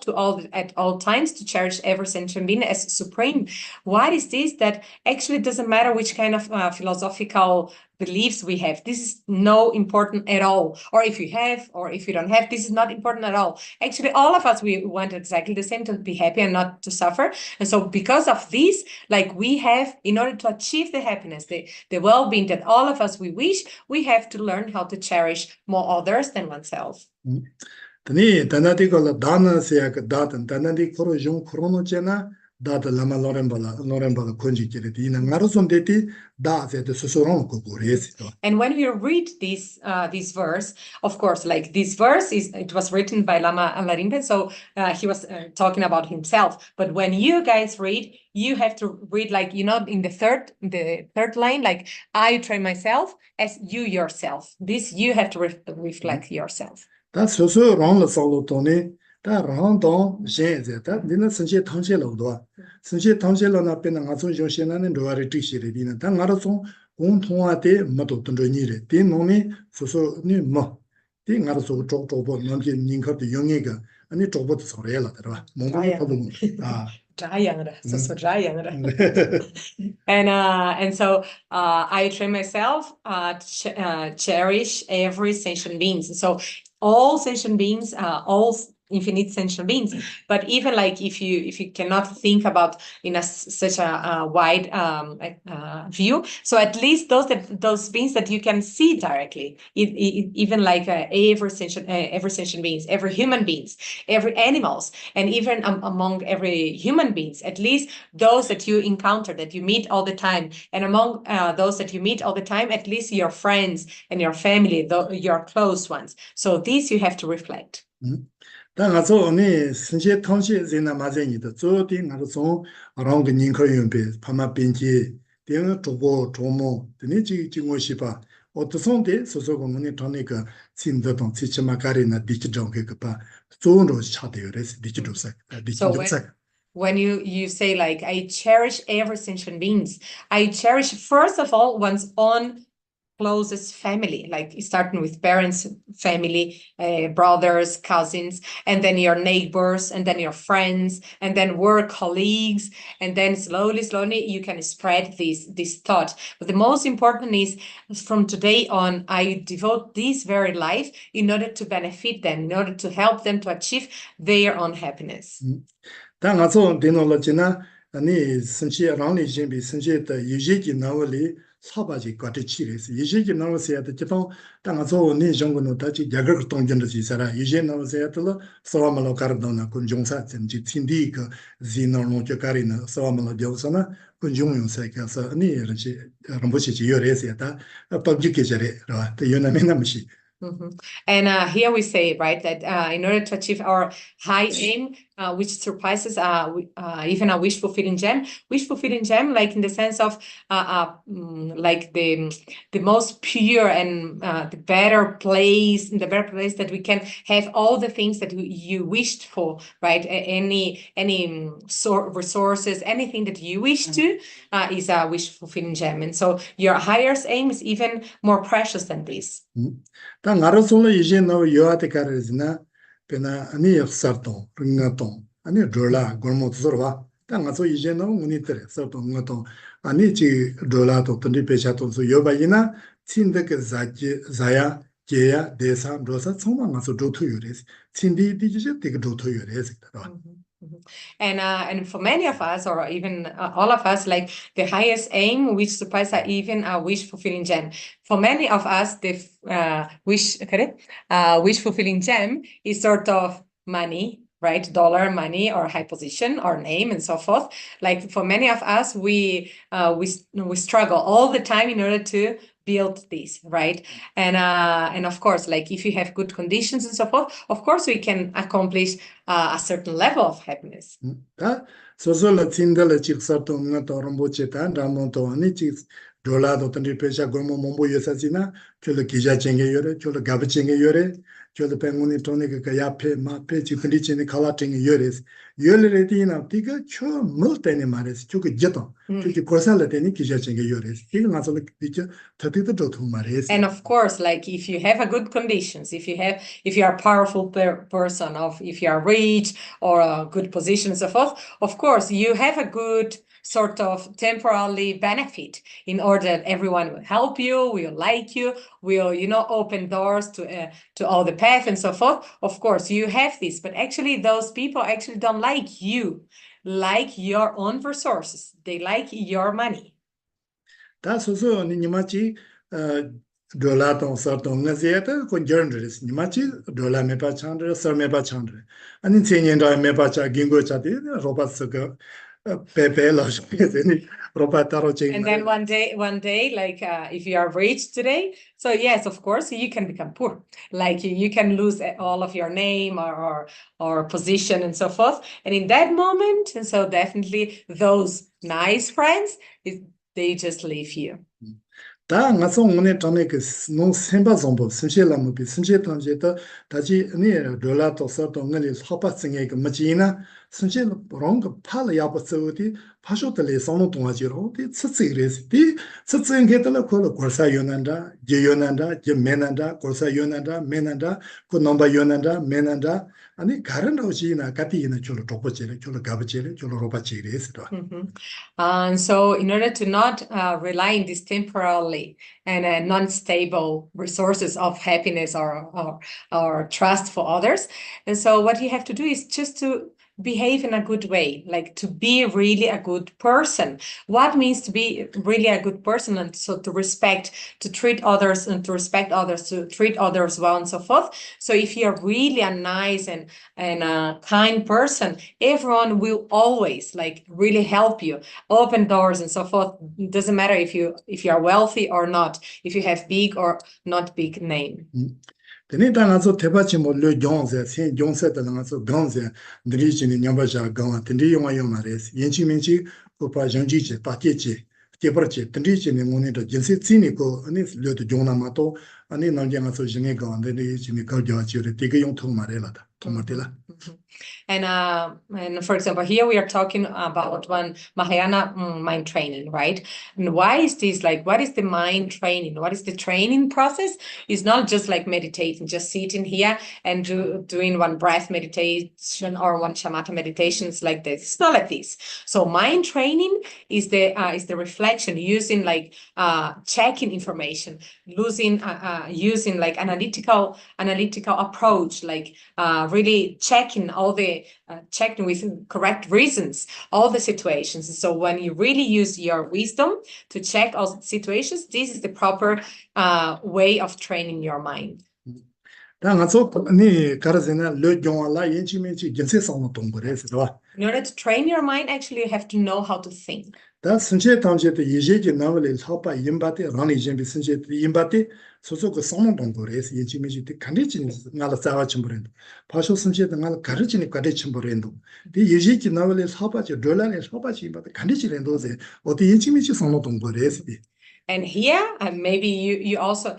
Speaker 2: at all times to cherish every sentient being as supreme. What is this? That actually doesn't matter which kind of philosophical beliefs we have. This is no important at all. Or if you have, or if you don't have, this is not important at all. Actually, all of us, we want exactly the same, to be happy and not to suffer. And so because of this, like we have, in order to achieve the happiness, the well-being that all of us we wish, we have to learn how to cherish more others than oneself.
Speaker 1: Data lama lorembala konji kireti ina ngaroson deti da zete sosoron ko goresi.
Speaker 2: And when we read this verse, of course, like this verse it was written by Lama Larimpe, so he was talking about himself. But when you guys read, you have to read like, you know, in the third line, like I train myself as you yourself. This you have to reflect yourself.
Speaker 1: That's so wrong. Solo Tony. 다 랑동 제제다 니는 선제 통제로도 선제 통제로나 빼는 가서 조신하는 로아리 티시리디는 다 알아서 공통화돼 뭐도 던져니래 대 놈이 소소니 뭐대 알아서 쪽쪽보 넘게 닝커도 영예가 아니 쪽보도 소리라 들어 뭔가 problem
Speaker 2: and so I train myself to cherish every sentient being. So all sentient beings, all infinite sentient beings, but even like if you cannot think about in such a wide view, so at least those beings that you can see directly, even like every sentient beings, every human beings, every animals, and even among every human beings, at least those that you encounter, that you meet all the time, and among those that you meet all the time, at least your friends and your family, your close ones. So these you have to reflect.
Speaker 1: 다 가서 언니 신체 통시 지나 맞으니다. 저디 나서 아랑 그 닝커 연배 파마 빈지 대응 조보 조모 드니 지고시 봐. 어떠선데 소소고문이 토니까 신더동 치치마카리나 디지털 그봐. 좋은로 차대요레스 디지털사.
Speaker 2: So
Speaker 1: 디지털사.
Speaker 2: when you say like, I cherish every sentient beings, I cherish first of all one's own closest family, like starting with parents, family, brothers, cousins, and then your neighbors, and then your friends, and then work colleagues, and then slowly you can spread this thought. But the most important is from today on, I devote this very life in order to benefit them, in order to help them to achieve their own happiness.
Speaker 1: 다 가서 데놀로지나 아니 선치 랑리 진비 선치의 유지기 나월이 사바지 같이 치레스 유지기 나월세야도 지도 다 가서 니 정도는 다지 야거 동전도 지사라 유지 나월세야도 소마로 가르도나 군종사 전지 팀디 그 지노노 저가리나 소마로 되어서나 군종용사께서 아니 이렇게 럼보시 요레세야다 법직계절에 또 요나메나무시.
Speaker 2: And here we say, right, that in order to achieve our high aim, which surpasses even a wish-fulfilling gem, like in the sense of like the most pure and the better place that we can have all the things that you wished for, right? Any resources, anything that you wish to is a wish-fulfilling gem. And so your highest aim is even more precious than this.
Speaker 1: 다 나로솔로 이제 너 요한테 가르지나 베나 아니 역사도 링나도 아니 졸라 gormotzorwa 다 가서 이제 너 문이들 서도 응도 아니 지 졸라도 던디 배샤도 요바이나 친데게 자야 제야 대사 로사 총만 가서 조토요레스 친디 디지제 되게 조토요레스.
Speaker 2: And for many of us, or even all of us, like the highest aim, which surpasses even a wish-fulfilling gem. For many of us, the wish-fulfilling gem is sort of money, right? Dollar, money, or high position, or name, and so forth. Like for many of us, we struggle all the time in order to build this, right? And of course, like if you have good conditions and so forth, of course we can accomplish a certain level of happiness.
Speaker 1: 소소라 친들의 직사도 응도 롬보체탄 라몬도 아니 직 돌아도 던디 페샤 고모 몽보 여사지나 저를 기자 쟁게 요래 저를 가브 쟁게 요래 저를 뱅문이 토니가 야페 마페 지근디 쟁게 칼라 쟁게 요래 요래레디나 티가 초 물테네 마레스 저게 제도 저게 고살레데니 기자 쟁게 요래 이거 가서 디죠 터티도 좋도 마레스.
Speaker 2: And of course, like if you have a good conditions, if you are a powerful person, if you are rich or a good position and so forth, of course you have a good sort of temporarily benefit in order that everyone will help you, will like you, will, open doors to all the path and so forth. Of course, you have this, but actually those people actually don't like you, like your own resources. They like your money.
Speaker 1: That's also nimachi dollar ton sarton ngazeta kon journalist nimachi dollar mepa chandre sir mepa chandre ani chenyen da mepa cha gingo cha de robot saka pepe lo sheni robot taro cheng.
Speaker 2: And then one day like if you are rich today, so yes, of course you can become poor, like you can lose all of your name or position and so forth, and in that moment, and so definitely those nice friends, they just leave you.
Speaker 1: 다 가서 오늘 전에 그 노 셈바 정보 심실라무 비 심실탄제도 다시 네 돌라도 서도 응리 허바승에 그 뭐지나 심실 그런 팔 야버서디 파쇼들이 성노 동아지로 디 츠츠이레스 디 츠츠인게들 그 고사 요난다 제요난다 제메난다 고사 요난다 메난다 그 넘바 요난다 메난다 아니 가른로지나 가티나 줄로 도버지레 줄로 가버지레 줄로 로바지레스도.
Speaker 2: And so in order to not rely on this temporarily and non-stable resources of happiness or trust for others, and so what you have to do is just to behave in a good way, like to be really a good person. What means to be really a good person? And so to respect, to treat others and to respect others, to treat others well and so forth. So if you're really a nice and a kind person, everyone will always like really help you, open doors and so forth. It doesn't matter if you are wealthy or not, if you have big or not big name.
Speaker 1: Tene ta nga so tepa chi mo lo gyong se, sen gyong se ta nga so gang se, diri chi ni nyamba sha gang, diri yonga yonga res, yen chi men chi ko pa yang chi che, pa ke che, ke par che, diri chi ni ngoni to jin se tsi ni ko, ane lo to gyong na ma to, ane nang nga so jinge gang, diri chi ni kao gyawa chi re, teke yong thong ma re la ta, thong ma te la.
Speaker 2: And for example, here we are talking about one Mahayana mind training, right? And why is this like, what is the mind training? What is the training process? It's not just like meditating, just sitting here and doing one breath meditation or one shamatha meditations like this. It's not like this. So mind training is the reflection, using like checking information, using like analytical approach, like really checking all the checking with correct reasons all the situations. So when you really use your wisdom to check all situations, this is the proper way of training your mind.
Speaker 1: Ta nga so ni karazena lo gyong la yen chi men chi jin se song tong ko re se ba.
Speaker 2: In order to train your mind, actually, you have to know how to think.
Speaker 1: 다 선체 당제 때 예제지 나월에 사파 임바테 라니 젬비 선체 임바테 소소그 성능 동거래서 예지미지 때 간리진 나라 싸와 침브랜드 파쇼 선체 등을 가르치니 가르 침브랜드 이 예제지 나월에 사파지 돌라에 사파지 임바테 간리진랜도세 어디 예지미지 성능 동거래서
Speaker 2: And here, maybe you also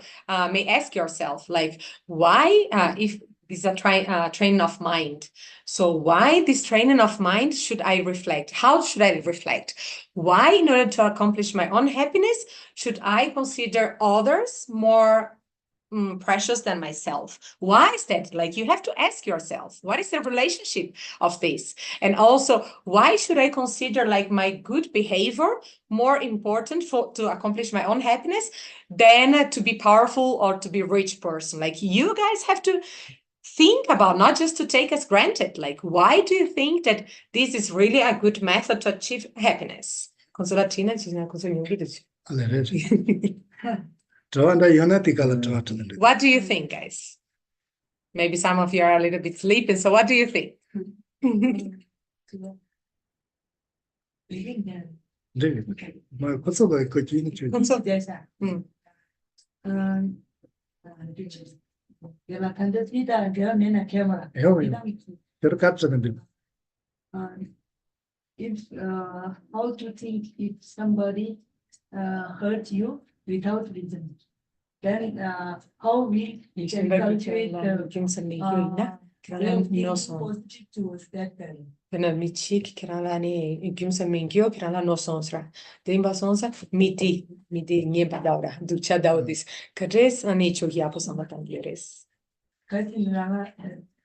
Speaker 2: may ask yourself, like, why, if this is a training of mind, so why this training of mind should I reflect? How should I reflect? Why, in order to accomplish my own happiness, should I consider others more precious than myself? Why is that? Like, you have to ask yourself, what is the relationship of this? And also, why should I consider like my good behavior more important to accomplish my own happiness than to be powerful or to be a rich person? Like, you guys have to think about, not just to take as granted, like, why do you think that this is really a good method to achieve happiness? What do you think, guys? Maybe some of you are a little bit sleeping, so what do you think?
Speaker 6: If how to think if somebody hurt you without reason, then how we can cultivate the positive towards that person.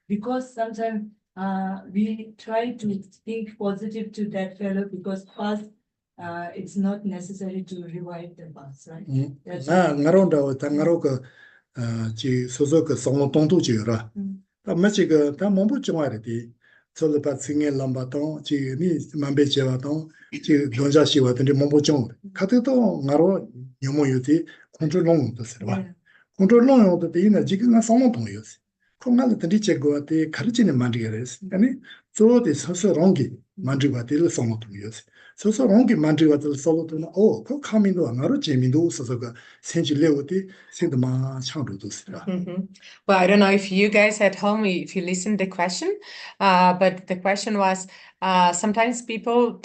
Speaker 6: Because sometimes we try to think positive to that fellow because past it's not necessary to revive the past, right?
Speaker 1: 나 나론다 당가로가 지 소소그 성동도 지라. 다 마치가 다 몸부 정화래디. 저도 받승에 람바동 지니 만배제와동 지 don자시와 근데 몸부 정. 카드도 나로 요모유디 컨트롤롱도 쓰라. 컨트롤롱도 되는 지금 성동도였어. 콩나도 드리체고한테 가르치는 만들어서 아니 저도 서서롱기 만들어가들 성동도였어. 소소롱기 만들어가들 solutuna 그 카민도 나로 재미도 없어서가 생질레오디 생도마 창로도 쓰라.
Speaker 2: Well, I don't know if you guys at home, if you listened the question, but the question was, sometimes people,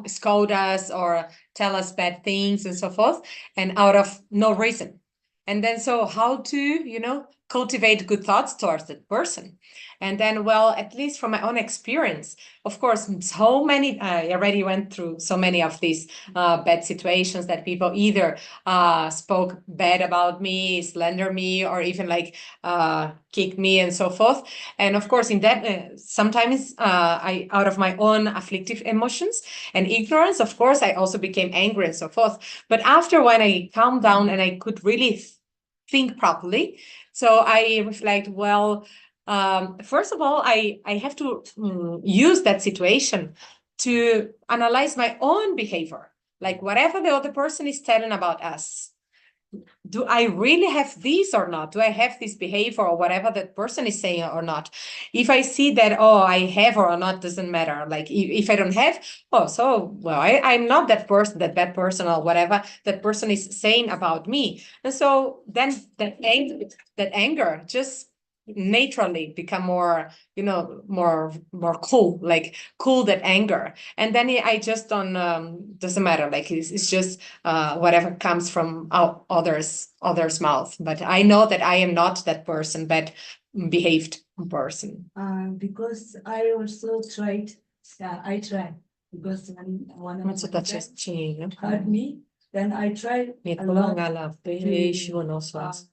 Speaker 2: scold us or tell us bad things and so forth, and out of no reason. And then, so how to, cultivate good thoughts towards that person? And then, well, at least from my own experience, of course, so many, I already went through so many of these bad situations that people either spoke bad about me, slander me, or even like kick me and so forth. And of course, in that, sometimes I, out of my own afflictive emotions and ignorance, of course, I also became angry and so forth. But after when I calmed down and I could really think properly, so I reflect, well, first of all, I have to use that situation to analyze my own behavior, like whatever the other person is telling about us. do I really have this or not? Do I have this behavior or whatever that person is saying or not? If I see that, oh, I have or not, doesn't matter. Like if I don't have, oh, so, well, I'm not that person, that bad person or whatever that person is saying about me. And so then that anger just naturally become more, more cool, like cool that anger. And then I just don't, doesn't matter. Like it's just whatever comes from others' mouth. But I know that I am not that person, bad behaved person.
Speaker 6: Because I also tried, I tried, because when one of my friends hurt me, then I tried a lot to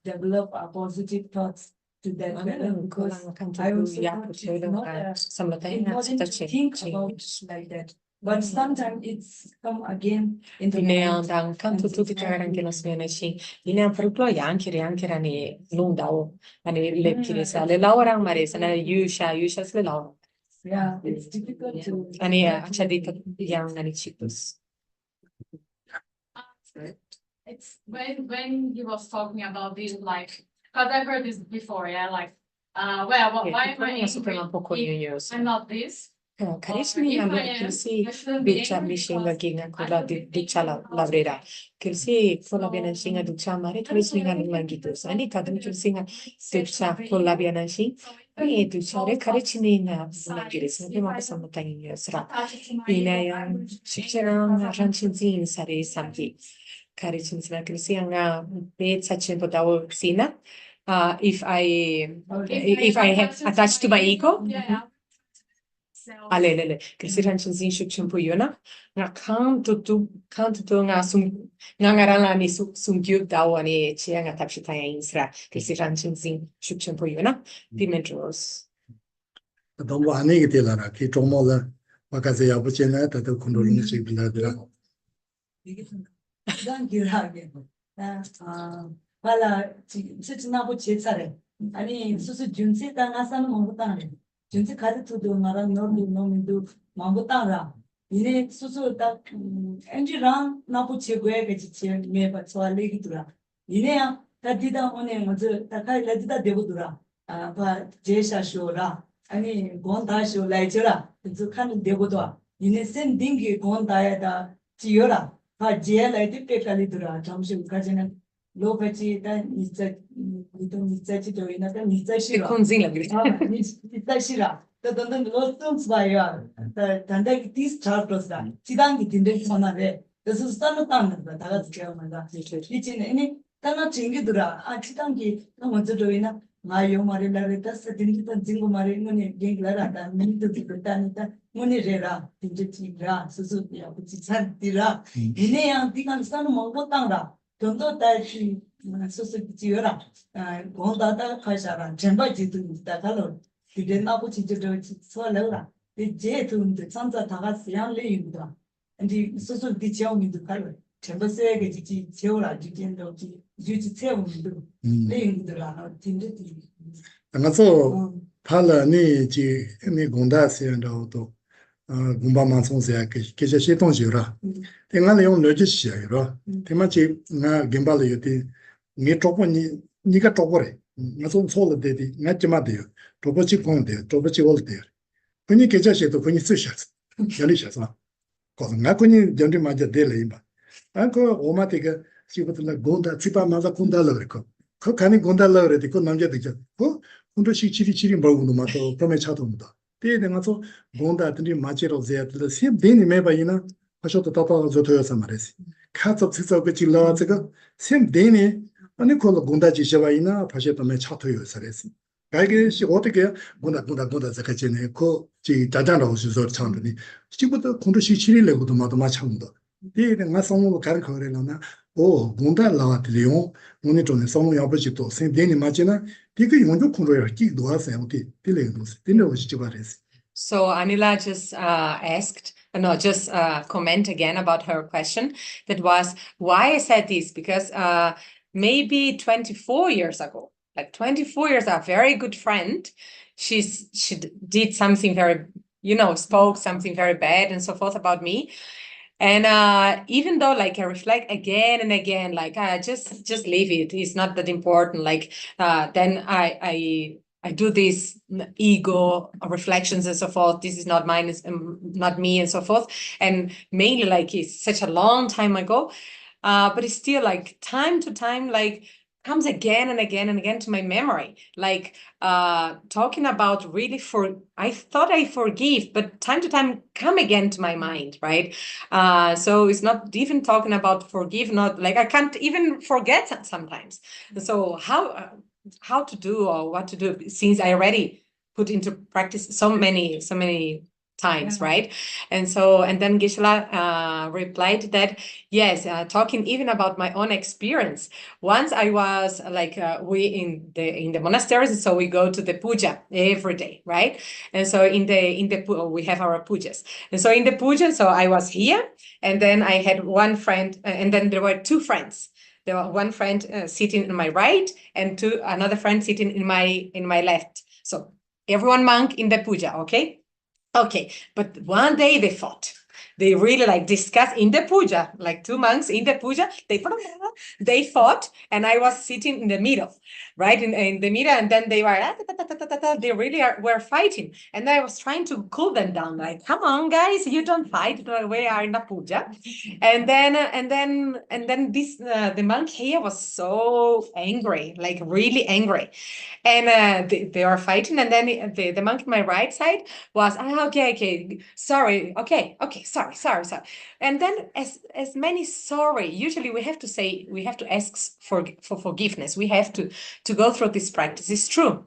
Speaker 6: develop a positive thoughts to that fellow, because I also thought it's not important to think about like that. But sometimes it's come again in the mind. And it's yeah, it's difficult to.
Speaker 9: It's when he was talking about this, like, because I've heard this before, yeah, like, well, why am I angry if I'm not this?
Speaker 2: Carismi allora si bicha mishinga ginga kula dichala lavrera. Kilsi kula biana shinga ducha mare carismi mangitu. Sani kadu kilsinga ducha kula biana shi. E ducha re carismi na mangiris. Ne ma sama tangi sra. Ina yang shikcherang ranchinzin sare samti. Carismi na kilsi anga be sachin podawo sina. If I have attached to my ego. Alele, que se ranchinzin shukchimpu yona, nga kanto tu nga ngarala ni sungyu dawani chia nga tapshitaya insra, que se ranchinzin shukchimpu yona, pimentros.
Speaker 1: Dombo anegi telara, ki tomo la wakaze yabu chena, tato kundolung chibila dira.
Speaker 6: danger하게. 발라 지나고 제차래. 아니 수수 준세 당하사는 먹었다네. 준세 가르쳐도 말한 너도 먹었다라. 이네 수수 딱 엔지랑 나부 제고에 같이 매바 좋아하기더라. 이네야 다디다 오네 먼저 다카이라디다 되고더라. 바 제샤쇼라. 아니 본다쇼 라이저라. 그래서 칸 되고도 이네 센 딩기 본다야다 지여라. 바 제라이디 페칼리더라. 잠시 가지는 로베치다 니자치도 이나다 니자시라.
Speaker 2: Konzila
Speaker 6: 니자시라. 더던던 로스톤스 바이야. 단다기 디스 차프로스다. 지단기 딘데 선나래. 그래서 스타노탄다. 다가 지켜만다. 이치네 타나 징기더라. 지단기 먼저 저이나 마요 마레라레다 스딘기다 징고 마레는 갱라라다. 민도 디다니다 문이래라. 딘제치라. 수수야 부치찬디라. 이네야 디간 스타노 먹었다라. 돈도 다시 소소지여라. 공다다 가셔라. 전바지도 다가로. 이제 나고 진짜 소라라. 이제 돈도 참자 다가스양 레이다. 근데 소소 디치오미도 가로. 전바세게 지지 제오라 지진도 유지 채우미도 레이더라. 진짜지.
Speaker 1: 당가서 팔라니 지니 공다스연도 공바만송세야 계제 시동지라. 내가 용 로지시야로. 대마치 나 gembal이 요티 니 쪼보니 니가 쪼보래. 나좀 솔데디 나지마데요. 쪼보치 공데 쪼보치 올데. 그니 계제시도 그니 쓰셔서. 열리셔서. 거기 나군이 전리 맞아 될이바. 그 오마티가 지부터 공다 지바마자 공다를 그랬고. 그 간이 공다를 그랬지. 그 남자들이죠. 근데 시치리치리 먹는 것도 그러면 차도입니다. 내가서 본다들이 맞지로 제들 샘데니 매바이나 하셔도 답답하고 저도여서 말했어. 카서 직접 그 질러가지고 샘데니 아니 콜로 본다지 셔바이나 파셔도 매 차토여서 그랬어. 가이게시 어떻게 본다 자카지네 그지 다단로 수서 참더니 지금부터 공도시 치리래고도 마도 마찬가지다. 내가 성으로 가르쳐려나 오 본다 라와들이요. 오늘 전에 성우 야버지도 샘데니 맞지나
Speaker 2: So Anila just asked, just comment again about her question. That was why I said this, because maybe 24 years ago, like 24 years, a very good friend, she did something very, spoke something very bad and so forth about me. And even though like I reflect again and again, like just leave it. It's not that important. Like then I do these ego reflections and so forth. This is not mine, it's not me, and so forth. And mainly like it's such a long time ago, but it's still like time to time, like comes again and again and again to my memory. Like talking about really I thought I forgive, but time to time come again to my mind, right? So it's not even talking about forgive, not like I can't even forget sometimes. So how to do or what to do, since I already put into practice so many times, right? And then Geshe replied that yes, talking even about my own experience. Once I was like we in the monasteries, so we go to the puja every day, right? And so in the we have our pujas, and so in the puja, so I was here, and then I had one friend, and then there were two friends. There was one friend sitting in my right, and another friend sitting in my left. So everyone monk in the puja, okay? Okay, but one day they fought. They really like discussed in the puja, like two monks in the puja. They fought, and I was sitting in the middle, right in the middle, and then they were they really were fighting, and I was trying to cool them down, like, come on, guys, you don't fight. We are in the puja, and then this the monk here was so angry, like really angry, and they were fighting, and then the monk on my right side was okay, sorry, okay, sorry, and then as many sorry. Usually we have to ask for forgiveness. We have to go through this practice. It's true,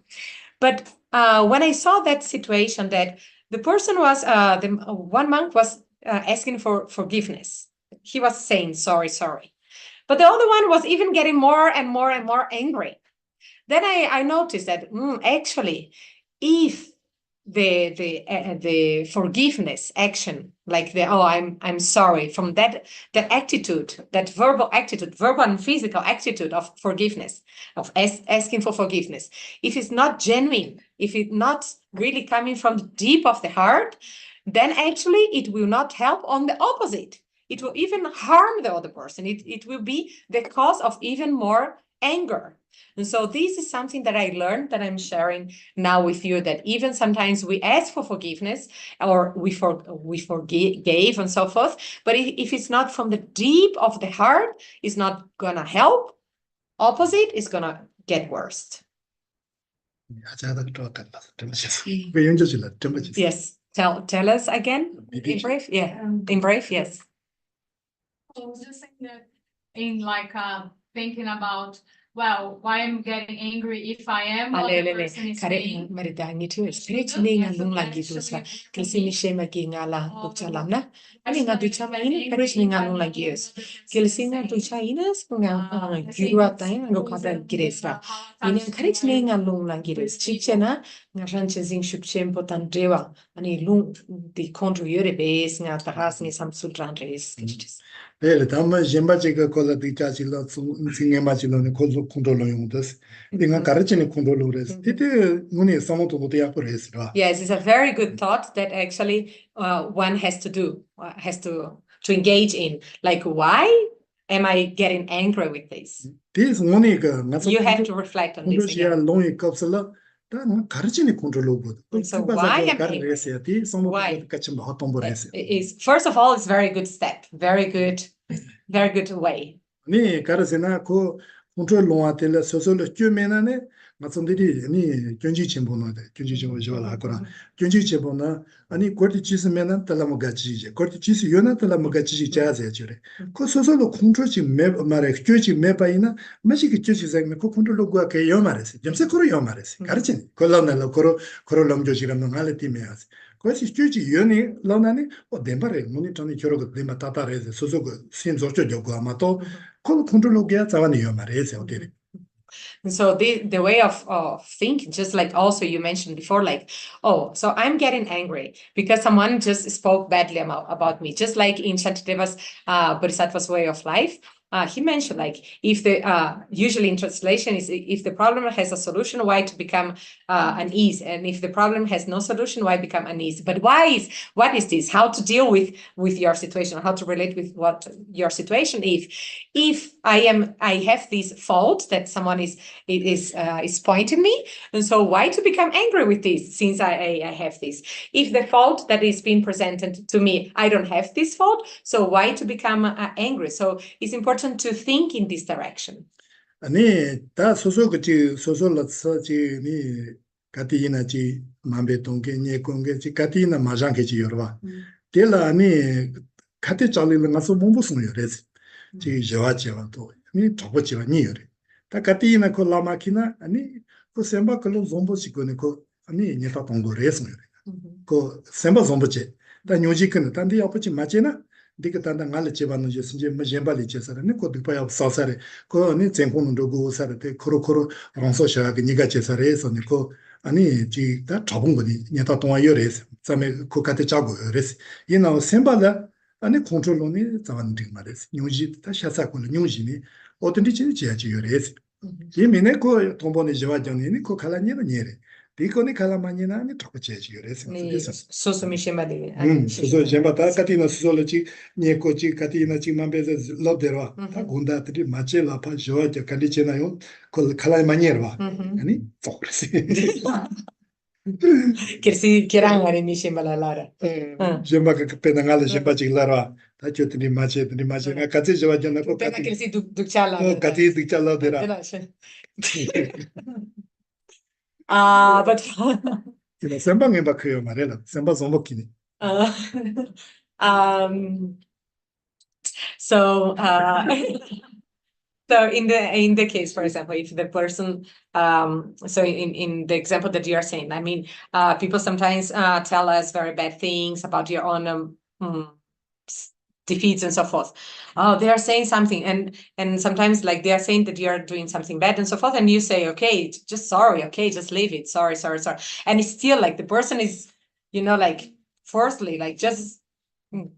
Speaker 2: but when I saw that situation, that the person was the one monk was asking for forgiveness. He was saying sorry, but the other one was even getting more and more and more angry. Then I noticed that actually, if the forgiveness action, like I'm sorry, from that attitude, that verbal and physical attitude of forgiveness, of asking for forgiveness, if it's not genuine, if it's not really coming from the deep of the heart, then actually it will not help. On the opposite, it will even harm the other person. It will be the cause of even more anger. And so this is something that I learned, that I'm sharing now with you, that even sometimes we ask for forgiveness, or we forgave and so forth, but if it's not from the deep of the heart, it's not gonna help. Opposite is gonna get worse. Yes, tell us again in brief. Yeah, in brief, yes.
Speaker 9: I was just saying that in like thinking about, well, why I'm getting angry if I am what the person is saying.
Speaker 1: 네, 다만 젬바지가 콜라디 자질로 싱게마질로네 콜로 컨트롤로 용도스. 내가 가르치는 컨트롤로 해서 이때 문이 상호도 못 해버렸어.
Speaker 2: Yes, it's a very good thought that actually one has to do, has to engage in. Like, why am I getting angry with this?
Speaker 1: This money 그
Speaker 2: You have to reflect on this again.
Speaker 1: 롱이 값을라 다 가르치는 컨트롤로 보다.
Speaker 2: So why am I angry?
Speaker 1: why? 같이 뭐 어떤 걸 했어요.
Speaker 2: First of all, it's a very good step, very good way.
Speaker 1: 네, 가르치나 그 컨트롤 롱아텔라 소소로 큐메나네 맞선들이 아니 경지 진보나데 경지 진보 좋아라 하거나 경지 진보나 아니 거기 지스면은 달라모 같이 이제 거기 지스 요나 달라모 같이 자세 저래 그 소소로 컨트롤지 매 말에 교지 매바이나 마시기 교지 생매 그 컨트롤로 그 요마레스 점세 코로 요마레스 가르치니 콜라나로 코로 럼조지라는 할티메야스 그것이 교지 요니 라나니 덴바레 모니터니 저러고 데마 따따레스 소소고 신조죠 요고 아마도 그 컨트롤로게 자와니 요마레스 어디래.
Speaker 2: So the way of thinking, just like also you mentioned before, like, oh, so I'm getting angry because someone just spoke badly about me, just like in Shantideva's Bodhisattva's way of life. he mentioned like if the usually in translation is if the problem has a solution, why to become an ease, and if the problem has no solution, why become an ease. But what is this? How to deal with your situation? How to relate with what your situation? If I have this fault that someone is pointing me, and so why to become angry with this since I have this? If the fault that is being presented to me, I don't have this fault, so why to become angry? So it's important to think in this direction.
Speaker 1: 아니 다 소소그지 소소라서지 니 가티나지 만베 동게 니 공게지 가티나 마장게지 여러와 텔라 아니 가티 잘리는 가서 몸부스는 여래지 지 저와지와도 니 저거지와 니 여래 다 가티나 콜라마키나 아니 그 셈바 콜로 좀보시고네 그 아니 니타 동고레스 그 셈바 좀보지 다 뇨지크는 단디 아버지 맞지나 디가 단다 갈래 집안은 이제 뭐젬발이 제사라네 거기 봐야 사사래 그니 전공은 두고 살때 코로코로 롱소샤가 니가 제사래서 니고 아니 지다 잡은 거니 니다 동안 열에서 자매 그 같이 잡고 그래서 이나 셈발라 아니 컨트롤론이 잡았는데 말이지 뉴지 다 샤사고는 뉴지니 어떤지 지야지 열에서 이미네 그 동본의 지와정이니 그 갈라니는 예래 디코니 칼라마니나 아니 똑같이지 그래서
Speaker 2: 소소미 셴바디
Speaker 1: 소소 셴바다 카티나 소소르지 니코지 카티나 지만베즈 로데로 다 군다들이 마체라 파조자 칼리체나요 콜 칼라마니르와 아니 똑같이
Speaker 2: Kirsi kirangari ni 셴발라라
Speaker 1: 셴바가 페나갈레 셴바지라라 다 쵸트니 마체트니 마체가 같이 저와잖아 그
Speaker 2: 같이 kirsi dukchala
Speaker 1: 같이 득잘라데라
Speaker 2: but
Speaker 1: 이거 셈방에 바크요 말해라 셈바 좀먹기니
Speaker 2: so so in the case, for example, if the person so in the example that you are saying, I mean, people sometimes tell us very bad things about your own defeats and so forth. Oh, they are saying something, and sometimes like they are saying that you are doing something bad and so forth, and you say, okay, just sorry, okay, just leave it, sorry, and it's still like the person is, like forcefully, like just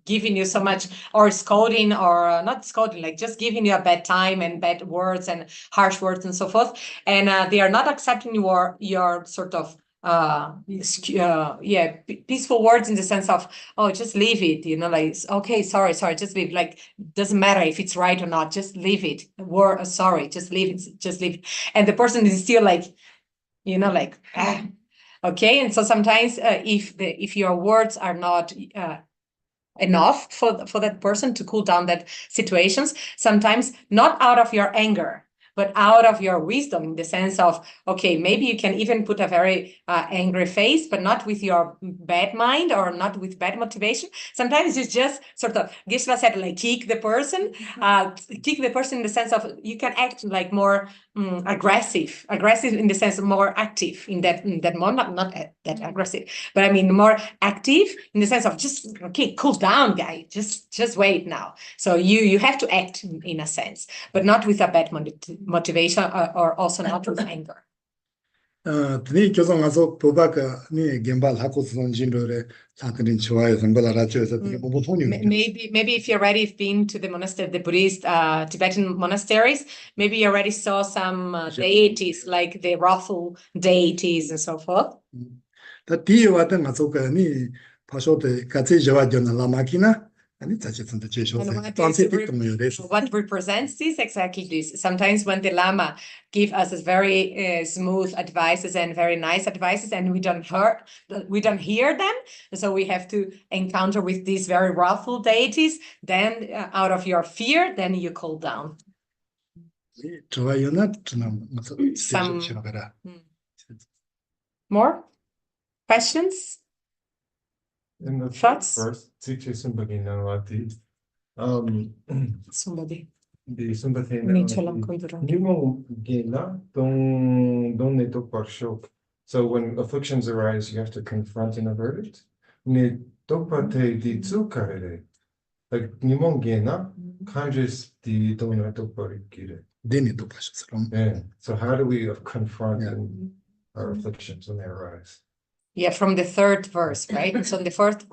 Speaker 2: giving you so much, or scolding, or not scolding, like just giving you a bad time and bad words and harsh words and so forth, and they are not accepting your sort of peaceful words in the sense of, oh, just leave it, like, okay, sorry, just leave, like, doesn't matter if it's right or not, just leave it, sorry, just leave it, and the person is still like, like, okay. And so sometimes if your words are not enough for that person to cool down that situations, sometimes not out of your anger, but out of your wisdom, in the sense of, okay, maybe you can even put a very angry face, but not with your bad mind or not with bad motivation. Sometimes it's just sort of, Gisela said, like, kick the person in the sense of you can act like more aggressive in the sense of more active in that moment, not that aggressive, but I mean more active in the sense of just, okay, cool down, guy, just wait now. So you have to act in a sense, but not with a bad motivation or also not with anger.
Speaker 1: 드니 교정 가서 보바가 니 gem발 하고 쓰는 진로에 사들인 좋아요 정발라라죠에서 뭐 보통이
Speaker 2: maybe if you already been to the monastery, the Buddhist Tibetan monasteries, maybe you already saw some deities like the wrathful deities and so forth.
Speaker 1: 다 뒤에 왔던 가서가니 파쇼데 같이 저와잖아 라마키나 아니 자체선도 제쇼세
Speaker 2: what represents this exactly this. Sometimes when the Lama give us very smooth advices and very nice advices, and we don't hear them, so we have to encounter with these very wrathful deities, then out of your fear, then you cool down. Some more questions?
Speaker 10: In the
Speaker 2: thoughts?
Speaker 10: first teacher somebody the sympathy don't talk shock. So when afflictions arise, you have to confront and avert it. Like so how do we confront our afflictions when they arise?
Speaker 2: Yeah, from the third verse, right? So in the fourth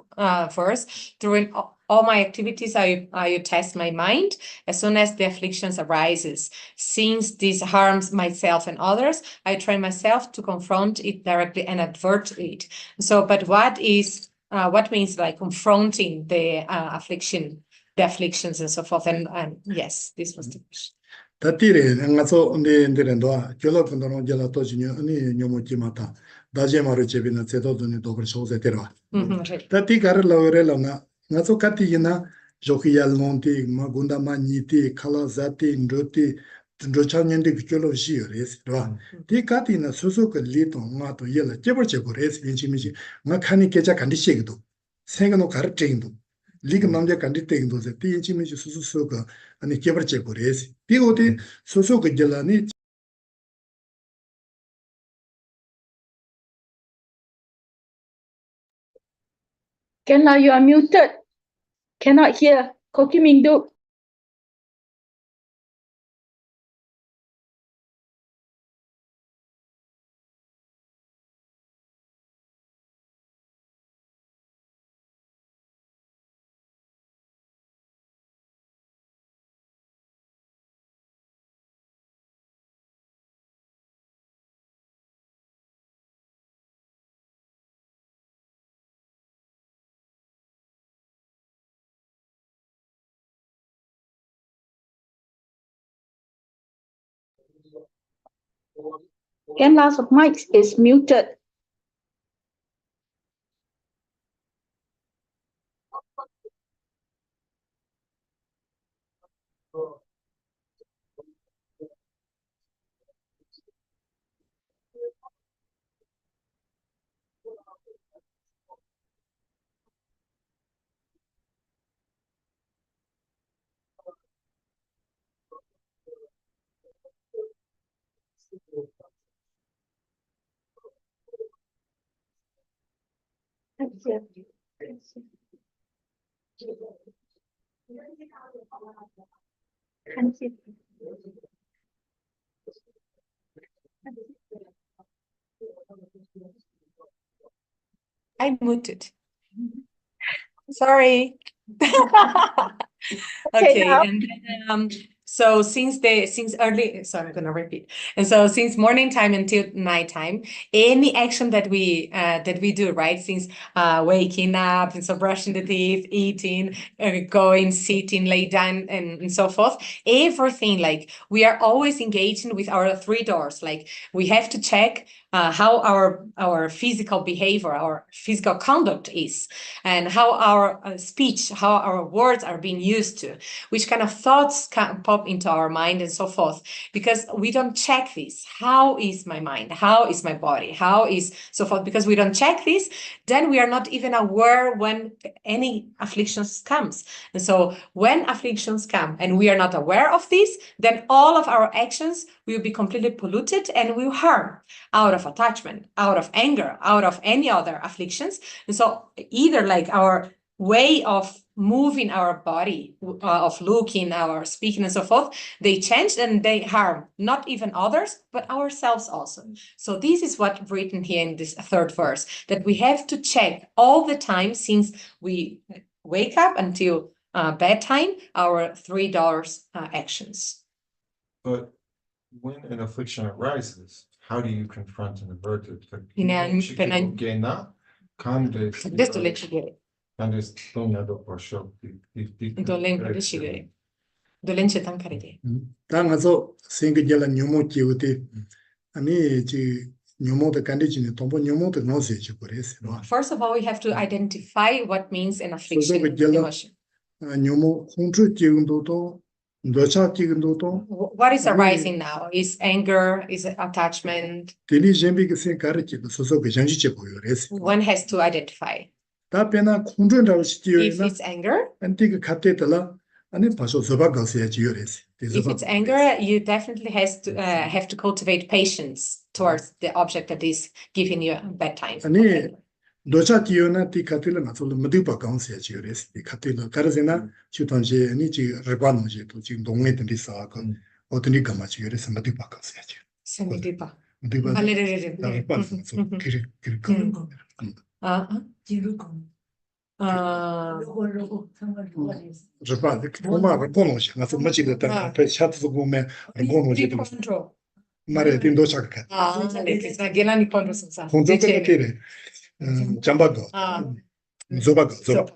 Speaker 2: verse, through all my activities, I test my mind as soon as the afflictions arises. Since this harms myself and others, I train myself to confront it directly and avert it. So, but what means like confronting the afflictions and so forth? And yes, this was the question.
Speaker 1: 다티레 응아서 언데인데란도아 결합분도는 결합 도지니 아니 녀모지마타 다제마르 제비나 제도도니 도버 쇼세 테라 다티 가르라오레라나 나서 카티이나 조키얄몬티 마군다마 니티 칼라자티 인도티 인도차년데 규절로시요레스 라 티카티나 소소크 리토 나토 예라 제버제고레스 빈치미지 마카니 계자 간디시기도 생각노 가르트인도 리그 남자 간디테인도세 티인치미지 수수소가 아니 개버제고레스 비고디 소소가 jelani
Speaker 5: Kenla, you are muted. Cannot hear. Koki Mingdu. Kenla's mic is muted.
Speaker 2: I muted. Sorry. Okay, and then, so since early, sorry, I'm gonna repeat. And so since morning time until night time, any action that we do, right? Since waking up, and so brushing the teeth, eating, going, sitting, lay down, and so forth, everything, like we are always engaging with our three doors. Like we have to check how our physical behavior, our physical conduct is, and how our speech, how our words are being used to, which kind of thoughts can pop into our mind and so forth, because we don't check this. How is my mind? How is my body? How is so forth? Because we don't check this, then we are not even aware when any afflictions comes. And so when afflictions come and we are not aware of this, then all of our actions will be completely polluted and will harm out of attachment, out of anger, out of any other afflictions. And so either like our way of moving our body, of looking, our speaking and so forth, they change and they harm not even others, but ourselves also. So this is what written here in this third verse, that we have to check all the time since we wake up until bedtime, our three doors actions.
Speaker 10: But when an affliction arises, how do you confront and avert it?
Speaker 1: 당아서 생겨질 녀모지 우디 아니 지 녀모의 간디지는 동보 녀모의 노세지 그래서
Speaker 2: First of all, we have to identify what means an affliction emotion.
Speaker 1: 녀모 홍주 지금도 너차 지금도
Speaker 2: What is arising now? Is anger? Is attachment?
Speaker 1: 딜리젠비게 생각하지도 소소게 장지체 보여레스.
Speaker 2: One has to identify.
Speaker 1: 답변은 공존라고 시티요나.
Speaker 2: If it's anger,
Speaker 1: 안티가 카테텔라 아니 봐서 저바가서야 지요레스.
Speaker 2: If it's anger, you definitely have to cultivate patience towards the object that is giving you a bad time.
Speaker 1: 아니 너차 지요나 티 카텔라 나솔 무디바 가운스야 지요레스. 티 카텔라 가르세나 주던지 아니 지 레바노지 또 지금 동네들이 사고 어떤이 가마지 요레스 무디바 가운스야 지요.
Speaker 2: 무디바.
Speaker 1: 무디바.
Speaker 2: 알레레레.
Speaker 1: 그래.
Speaker 6: 지루고. 로고 정말 좋아했어.
Speaker 1: je pas comment répondre nga so machi de ta pe chat so come répondre je te
Speaker 2: Control.
Speaker 1: mare tin do chaka
Speaker 2: Like gelani control sa.
Speaker 1: konjo te kire jamba go zoba go zoba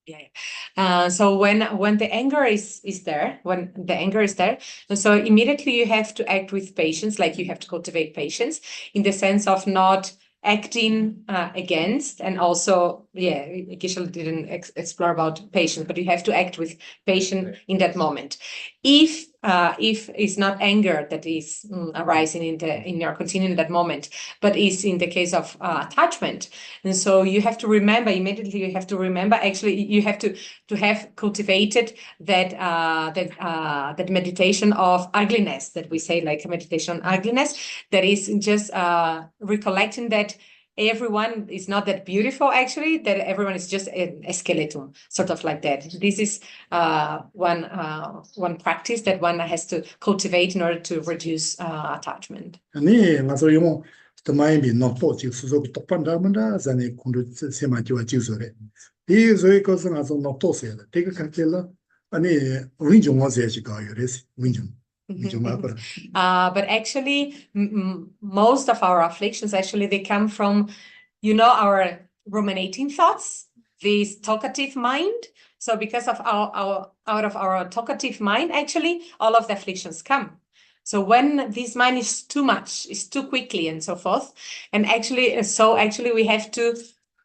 Speaker 2: Yeah. So when the anger is there, and so immediately you have to act with patience, like you have to cultivate patience in the sense of not acting against, and also, Geshe didn't explore about patience, but you have to act with patience in that moment. If it's not anger that is arising in your continuing in that moment, but is in the case of attachment, and so you have to remember immediately. You have to remember. Actually, you have to have cultivated that meditation of ugliness that we say, like a meditation on ugliness, that is just recollecting that everyone is not that beautiful, actually, that everyone is just a skeleton, sort of like that. This is one practice that one has to cultivate in order to reduce attachment.
Speaker 1: 아니 ngaso yung to mai bi no to ji su so to pan da manda zane kundu se ma ji wa ji so re di zo ko so ngaso no to se de ke ka ke la ani win jong wa se ji ga yo re win jong
Speaker 2: but actually most of our afflictions actually they come from our ruminating thoughts, this talkative mind. So because of out of our talkative mind, actually all of the afflictions come. So when this mind is too much, is too quickly and so forth, and actually we have to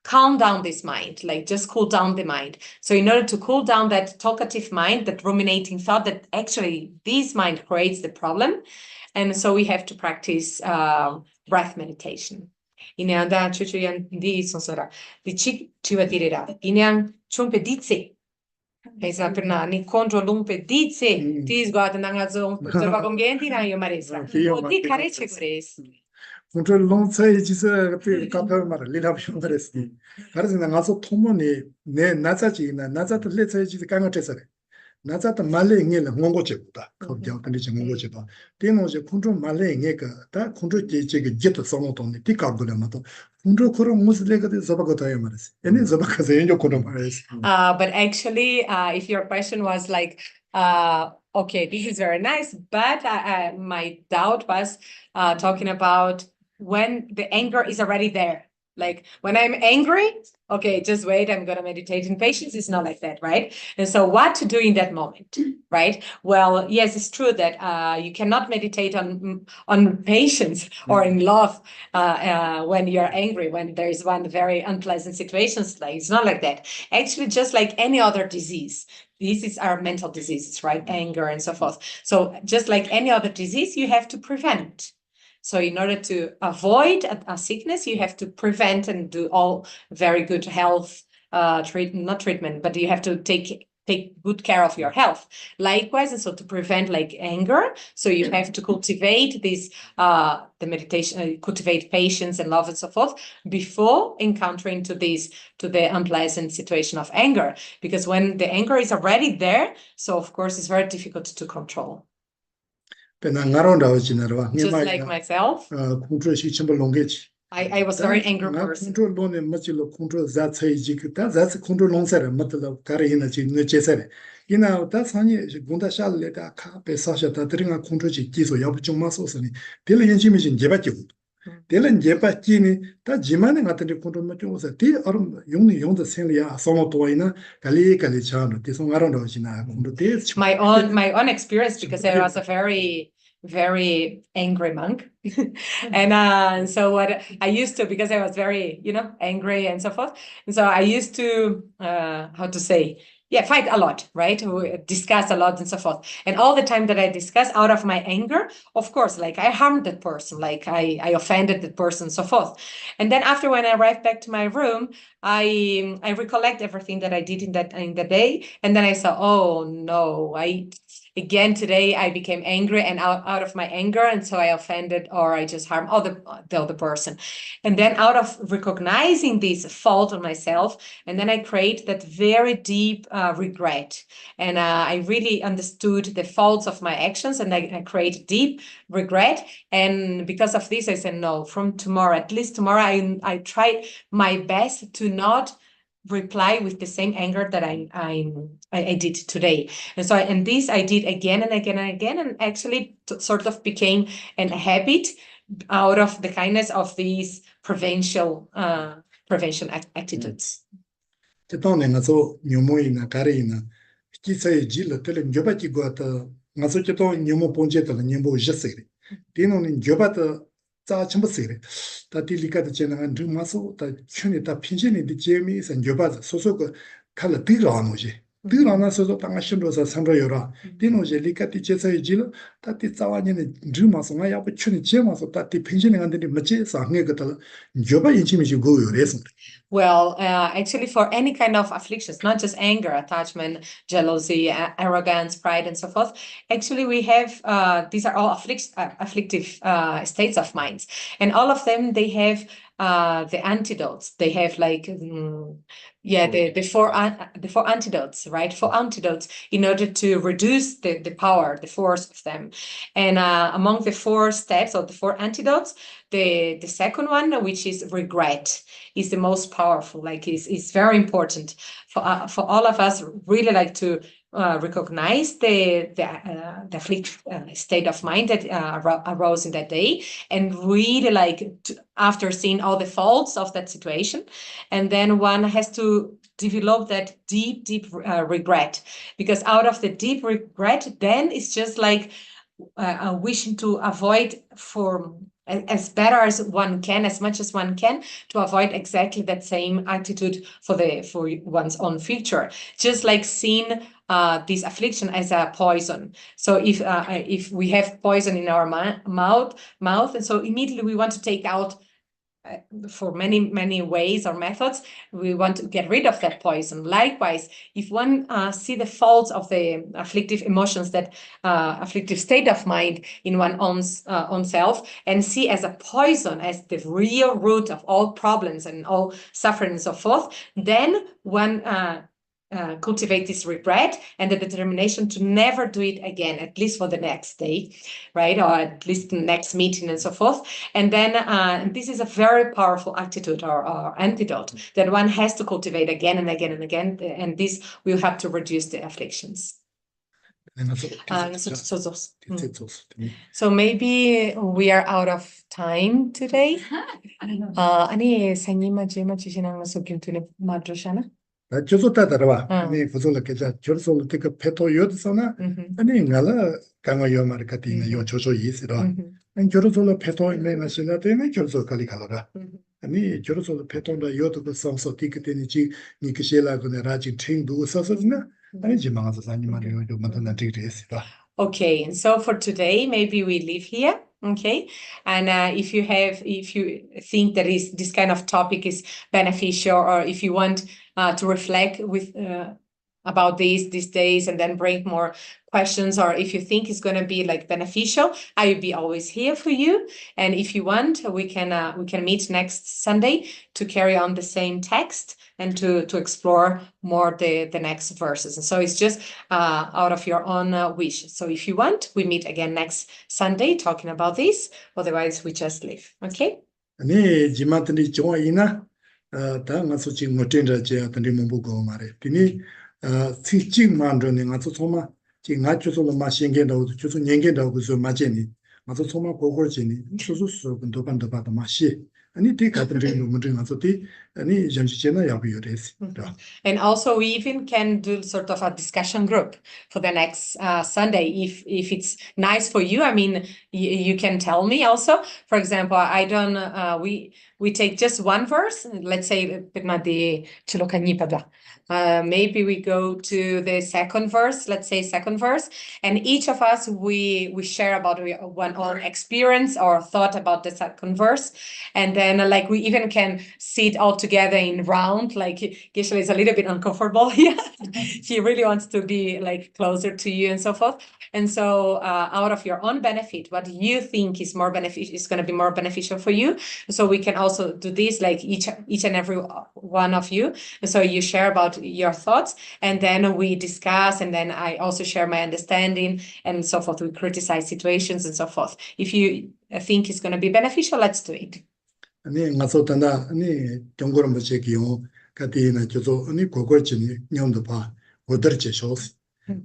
Speaker 2: calm down this mind, like just cool down the mind. So in order to cool down that talkative mind, that ruminating thought, that actually this mind creates the problem, and so we have to practice breath meditation. Ineanda chuchuyan di sonsora di chik chivatirera inean chumpe ditse. Esa perna ni control lumpe ditse tis guarda nangazo observa comgenti na io maresa. Odi careche gres.
Speaker 1: control long sai ji se pe ka pa ma le la bsho re si har zin nga so thomo ne ne na cha ji na cha de le sai ji ka nga che na cha de ma le nge le ngo che ba ko ja ka ni che ngo che ba de no je control ma le nge ka ta control je ge je to so no to ne ti ka bu le ma to control ko ro mus le ga de so ba ko ta ya ma re si ene so ba ka se yo ko no ma re si
Speaker 2: but actually if your question was like okay, this is very nice, but my doubt was talking about when the anger is already there. Like when I'm angry, okay, just wait, I'm going to meditate in patience. It's not like that, right? And so what to do in that moment, right? Well, yes, it's true that you cannot meditate on patience or in love when you're angry, when there is one very unpleasant situation. Like, it's not like that. Actually, just like any other disease, these are mental diseases, right? Anger and so forth. So just like any other disease, you have to prevent. So in order to avoid a sickness, you have to prevent and do all very good health treatment, but you have to take good care of your health. Likewise, and so to prevent like anger, so you have to cultivate this the meditation, cultivate patience and love and so forth before encountering to the unpleasant situation of anger, because when the anger is already there, so of course it's very difficult to control. Just like myself, I was a very angry person. My own experience, because I was a very angry monk. And so what I used to, because I was very, angry and so forth. And so I used to, fight a lot, right? We discuss a lot and so forth. And all the time that I discuss out of my anger, of course, like I harmed that person, like I offended that person and so forth. And then after, when I arrived back to my room, I recollect everything that I did in the day. And then I saw, oh no, again, today I became angry, and out of my anger, and so I offended or I just harmed the other person. And then out of recognizing this fault on myself, and then I create that very deep regret. And I really understood the faults of my actions, and I create deep regret. And because of this, I said, no, from tomorrow, at least tomorrow, I try my best to not reply with the same anger that I did today. And this I did again and again and again, and actually sort of became a habit out of the kindness of these prevention attitudes.
Speaker 1: Chitone ngaso nyumo ina kare ina kisai jila tele njoba chi guata ngaso chito nyumo ponje tala nyumo jesere dino ni njoba ta za chimba sere ta tilika ta chena ndu maso ta chuni ta pinjini di jemi san njoba soso ko kala tira noje tira na soso ta ngashindo sa samra yora dino je lika ti chesai jila ta ti zawani ni ndu maso nga ya chuni jema so ta ti pinjini ngande ni mache sa nge ka tala njoba inchimi ji go yore so.
Speaker 2: Well, actually, for any kind of afflictions, not just anger, attachment, jealousy, arrogance, pride, and so forth, actually, we have, these are all afflictive states of minds. And all of them, they have the antidotes. They have like, the four antidotes, right? 4 antidotes in order to reduce the power, the force of them. And among the 4 steps or the 4 antidotes, the second one, which is regret, is the most powerful. Like is very important for all of us. Really like to recognize the afflictive state of mind that arose in that day, and really like after seeing all the faults of that situation, and then one has to develop that deep regret, because out of the deep regret, then it's just like wishing to avoid for as better as one can, as much as one can, to avoid exactly that same attitude for one's own future. Just like seeing this affliction as a poison. So if we have poison in our mouth, and so immediately we want to take out for many ways or methods, we want to get rid of that poison. Likewise, if one see the faults of the afflictive emotions, that afflictive state of mind in one's own self, and see as a poison, as the real root of all problems and all suffering and so forth, then one cultivate this regret and the determination to never do it again, at least for the next day, right? Or at least the next meeting and so forth. And then this is a very powerful attitude or antidote that one has to cultivate again and again and again. And this will help to reduce the afflictions. So maybe we are out of time today. Ani sanyima jema chishinang masukintune madroshana.
Speaker 1: 저도 따라와. 아니 부족을 계자 저를 그 페토 요드서나 아니 ngala 강어 요 말 같은 요 조조 있으라. 아니 저를 페토 내가 신나되네 저를 칼리 칼라가. 아니 저를 페토다 요도 그 성서 티켓이지 니크실라 그네 라지 팅도 서서나 아니 지망아서 사님만이 요 만나 되게 있으라.
Speaker 2: Okay, and so for today, maybe we leave here. Okay, and if you think that this kind of topic is beneficial, or if you want to reflect with about these days and then bring more questions, or if you think it's going to be like beneficial, I will be always here for you. And if you want, we can meet next Sunday to carry on the same text and to explore more the next verses. And so it's just out of your own wish. So if you want, we meet again next Sunday talking about this. Otherwise, we just leave. Okay?
Speaker 1: 아니 지마트니 좋아이나 다 가서 지금 못 된다지 아들이 못 보고 말해. 비니 특징만으로는 가서 정말 지금 가서서 마신게도 주소 년게도 그서 맞제니. 가서 정말 고고지니. 수수수 근도 반도 받아 마시. And
Speaker 2: also we even can do sort of a discussion group for the next Sunday if it's nice for you. I mean, you can tell me also. For example, I don't we take just one verse. Let's say maybe we go to the second verse. Let's say second verse, and each of us we share about one own experience or thought about the second verse, and then like we even can sit all together in round. Like Geshe is a little bit uncomfortable here. He really wants to be like closer to you and so forth. And so out of your own benefit, what you think is more beneficial is going to be more beneficial for you. So we can also do this, like each and every one of you. And so you share about your thoughts, and then we discuss, and then I also share my understanding and so forth. We criticize situations and so forth. If you think it's going to be beneficial, let's do it.
Speaker 1: 아니 가서다나 아니 경고를 못 제기요. Katina Jozo, any Gogorchini, Nyondopa, Waterche shows.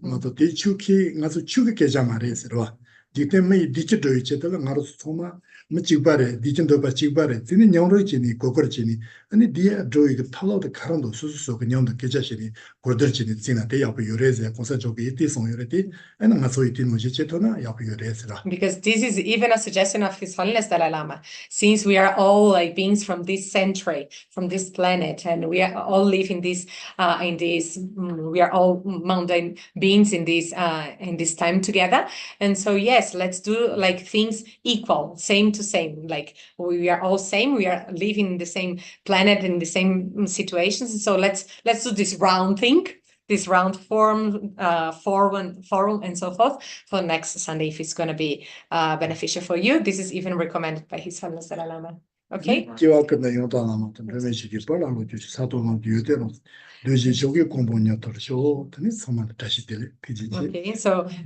Speaker 1: Mato de Chuki, Nazu Chuki Jamares, Diteme digital chetala Maros Toma, Machibare, Digindoba Chibare, Tini Nyonrojini, Gogorchini, and the dear Joy Talo the Carando, Susu, Nyon the Kejashini, Gorderchini, Zina, de Yapurese, Consajogi, on Yoreti, and Masoitin Mujichetona, Yapurese.
Speaker 2: Because this is even a suggestion of His Holiness Dalai Lama, since we are all like beings from this century, from this planet, and we are all live in this, we are all mundane beings in this time together. And so yes, let's do like things equal, same to same. Like we are all same. We are living in the same planet in the same situations. And so let's do this round thing. This round forum, and so forth for next Sunday if it's going to be beneficial for you. This is even recommended by His Holiness Dalai Lama. Okay.
Speaker 1: Okay, so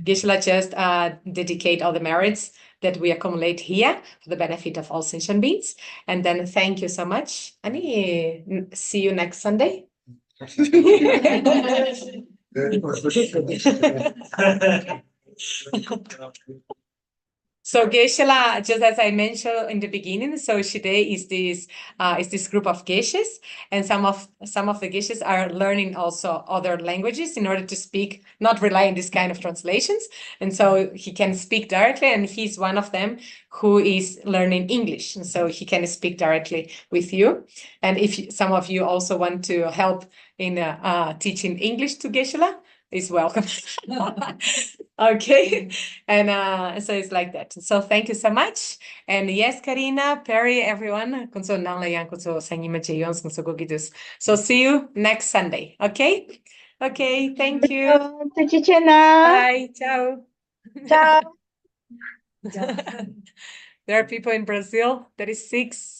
Speaker 2: Geshe just dedicate all the merits that we accumulate here for the benefit of all sentient beings. And then thank you so much. And see you next Sunday. So Geshe, just as I mentioned in the beginning, so Shide is this group of Geshes, and some of the Geshes are learning also other languages in order to speak, not rely on this kind of translations, and so he can speak directly, and he's one of them who is learning English, and so he can speak directly with you. And if some of you also want to help in teaching English to Geshe, is welcome. Okay, and so it's like that. So thank you so much. And yes, Karina, Perry, everyone. So see you next Sunday. Okay. Okay. Thank you. Bye. Ciao.
Speaker 5: Ciao.
Speaker 2: There are people in Brazil. 36.